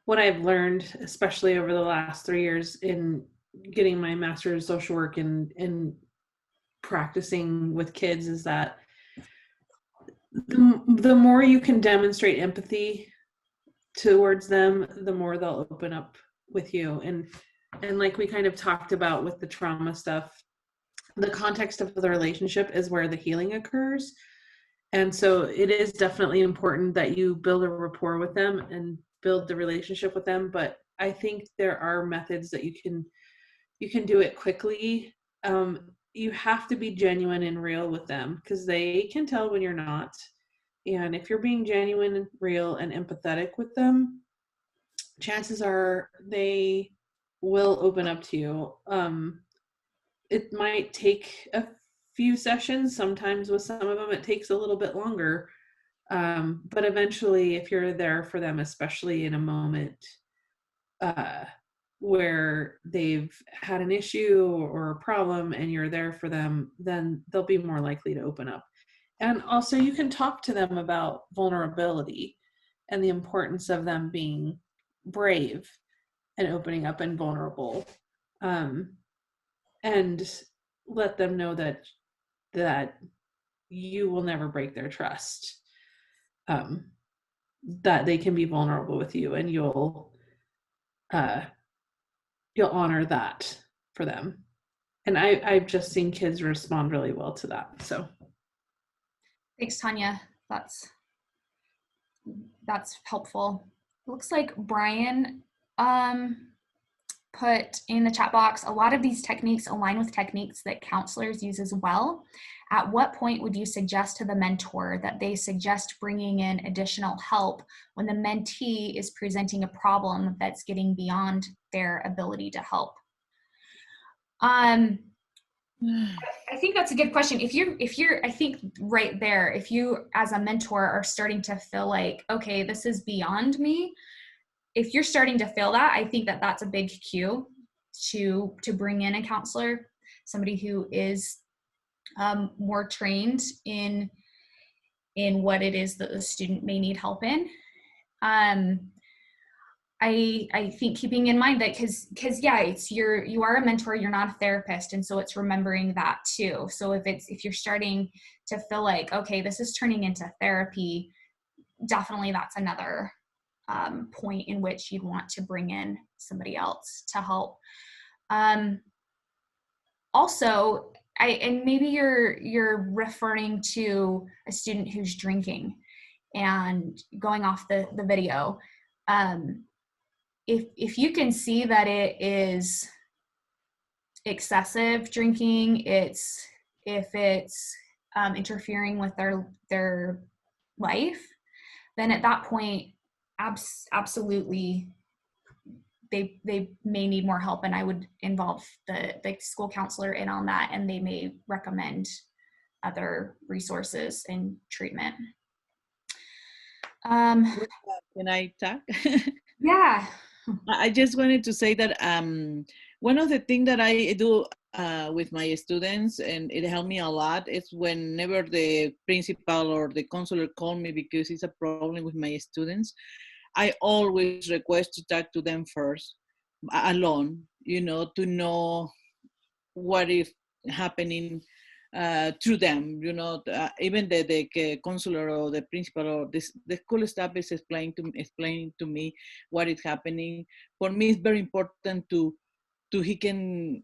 S3: what I've learned, especially over the last 3 years in getting my master's in social work and practicing with kids, is that the more you can demonstrate empathy towards them, the more they'll open up with you. And like we kind of talked about with the trauma stuff, the context of the relationship is where the healing occurs. And so it is definitely important that you build a rapport with them and build the relationship with them. But I think there are methods that you can do it quickly. You have to be genuine and real with them, because they can tell when you're not. And if you're being genuine and real and empathetic with them, chances are they will open up to you. It might take a few sessions. Sometimes with some of them, it takes a little bit longer. But eventually, if you're there for them, especially in a moment where they've had an issue or a problem and you're there for them, then they'll be more likely to open up. And also you can talk to them about vulnerability and the importance of them being brave and opening up and vulnerable. And let them know that you will never break their trust, that they can be vulnerable with you, and you'll honor that for them. And I've just seen kids respond really well to that. So
S5: thanks, Tanya. That's helpful. It looks like Brian put in the chat box, a lot of these techniques align with techniques that counselors use as well. At what point would you suggest to the mentor that they suggest bringing in additional help when the mentee is presenting a problem that's getting beyond their ability to help? I think that's a good question. If you're, I think right there, if you as a mentor are starting to feel like, okay, this is beyond me, if you're starting to feel that, I think that that's a big cue to bring in a counselor, somebody who is more trained in what it is that the student may need help in. I think keeping in mind that because yeah, you are a mentor, you're not a therapist, and so it's remembering that too. So if you're starting to feel like, okay, this is turning into therapy, definitely that's another point in which you'd want to bring in somebody else to help. Also, and maybe you're referring to a student who's drinking, and going off the video. If you can see that it is excessive drinking, if it's interfering with their life, then at that point, absolutely, they may need more help, and I would involve the school counselor in on that, and they may recommend other resources and treatment.
S4: Can I talk?
S5: Yeah.
S4: I just wanted to say that one of the things that I do with my students, and it helped me a lot, is whenever the principal or the counselor call me because it's a problem with my students, I always request to talk to them first, alone, to know what is happening through them, even the counselor or the principal or the school staff is explaining to me what is happening. For me, it's very important to he can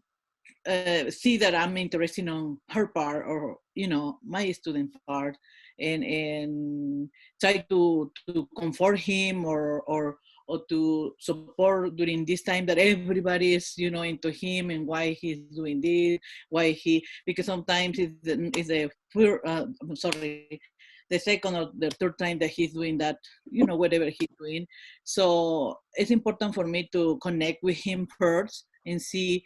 S4: see that I'm interested on her part, or my student part, and try to comfort him or to support during this time that everybody is into him and why he's doing this, because sometimes it's the second or the third time that he's doing that, whatever he's doing. So it's important for me to connect with him first and see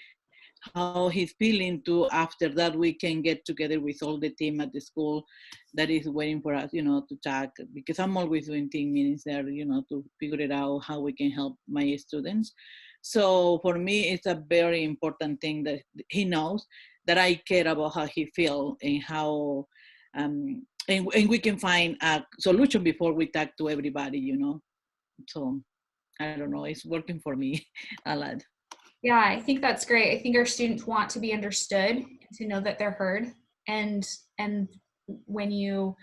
S4: how he's feeling too. After that, we can get together with all the team at the school that is waiting for us, to talk, because I'm always doing team meetings there, to figure it out how we can help my students. So for me, it's a very important thing that he knows that I care about how he feels and how, and we can find a solution before we talk to everybody, So I don't know, it's working for me a lot.
S5: Yeah, I think that's great. I think our students want to be understood, to know that they're heard. And when you,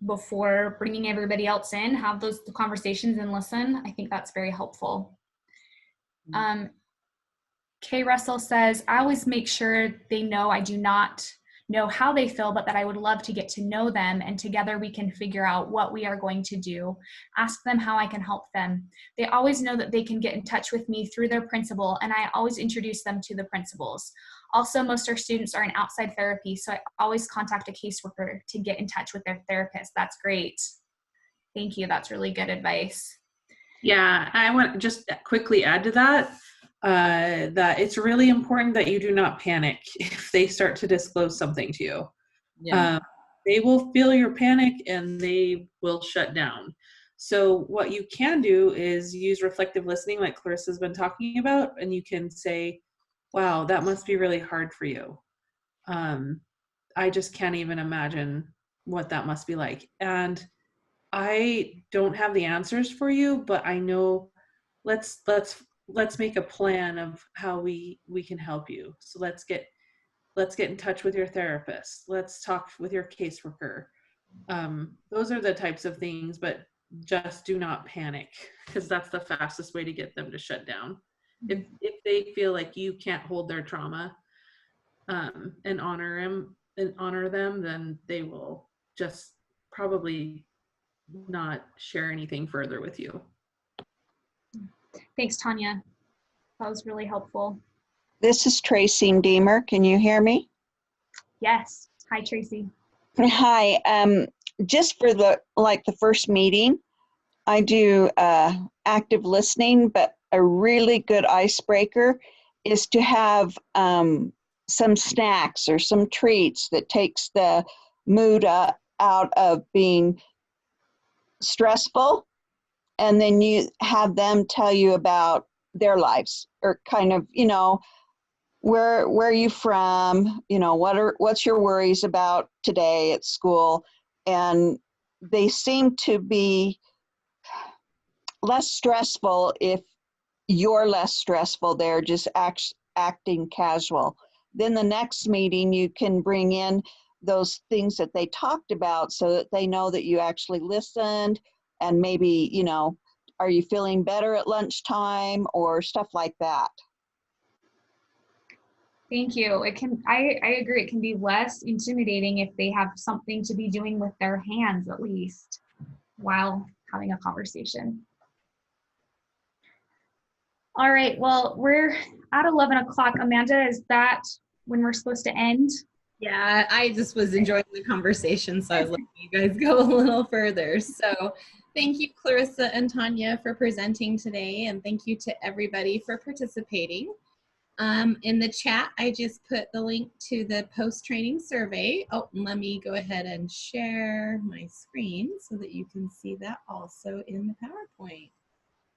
S5: before bringing everybody else in, have those conversations and listen, I think that's very helpful. Kay Russell says, I always make sure they know I do not know how they feel, but that I would love to get to know them, and together we can figure out what we are going to do. Ask them how I can help them. They always know that they can get in touch with me through their principal, and I always introduce them to the principals. Also, most of our students are in outside therapy, so I always contact a caseworker to get in touch with their therapist. That's great. Thank you. That's really good advice.
S3: Yeah, I want to just quickly add to that. That it's really important that you do not panic if they start to disclose something to you.
S4: Yeah.
S3: They will feel your panic and they will shut down. So what you can do is use reflective listening, like Clarissa's been talking about, and you can say, wow, that must be really hard for you. I just can't even imagine what that must be like. And I don't have the answers for you, but I know let's make a plan of how we can help you. So let's get in touch with your therapist. Let's talk with your caseworker. Those are the types of things, but just do not panic, because that's the fastest way to get them to shut down. If they feel like you can't hold their trauma and honor them, then they will just probably not share anything further with you.
S5: Thanks, Tanya. That was really helpful.
S7: This is Tracy Deemer. Can you hear me?
S5: Yes. Hi, Tracy.
S7: Hi. Just for the first meeting, I do active listening, but a really good icebreaker is to have some snacks or some treats that takes the mood out of being stressful, and then you have them tell you about their lives, or kind of, where are you from, what's your worries about today at school. And they seem to be less stressful if you're less stressful. They're just acting casual. Then the next meeting, you can bring in those things that they talked about so that they know that you actually listened, and maybe, are you feeling better at lunchtime, or stuff like that.
S5: Thank you. I agree. It can be less intimidating if they have something to be doing with their hands, at least, while having a conversation. All right, well, we're at 11 o'clock. Amanda, is that when we're supposed to end?
S1: Yeah, I just was enjoying the conversation, so I was letting you guys go a little further. So thank you, Clarissa and Tanya, for presenting today, and thank you to everybody for participating. In the chat, I just put the link to the post-training survey. Oh, let me go ahead and share my screen so that you can see that also in the PowerPoint.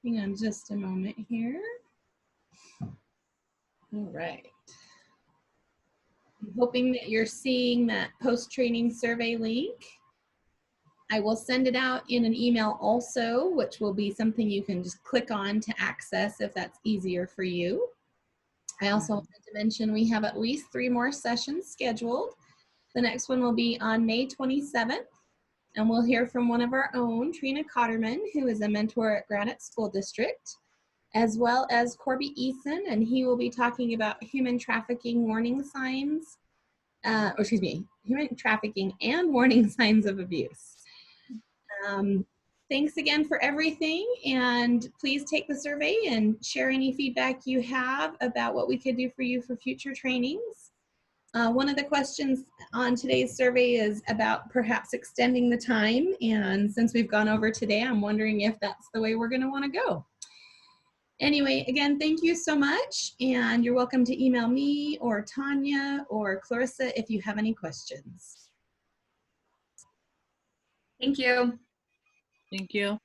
S1: Hang on just a moment here. All right. I'm hoping that you're seeing that post-training survey link. I will send it out in an email also, which will be something you can just click on to access if that's easier for you. I also wanted to mention we have at least 3 more sessions scheduled. The next one will be on May 27th, and we'll hear from one of our own, Trina Cotterman, who is a mentor at Granite School District. as well as Corby Eason, and he will be talking about human trafficking warning signs, human trafficking and warning signs of abuse. Thanks again for everything, and please take the survey and share any feedback you have about what we could do for you for future trainings. One of the questions on today's survey is about perhaps extending the time, and since we've gone over today, I'm wondering if that's the way we're going to want to go. Anyway, again, thank you so much, and you're welcome to email me or Tanya or Clarissa if you have any questions.
S5: Thank you.
S4: Thank you.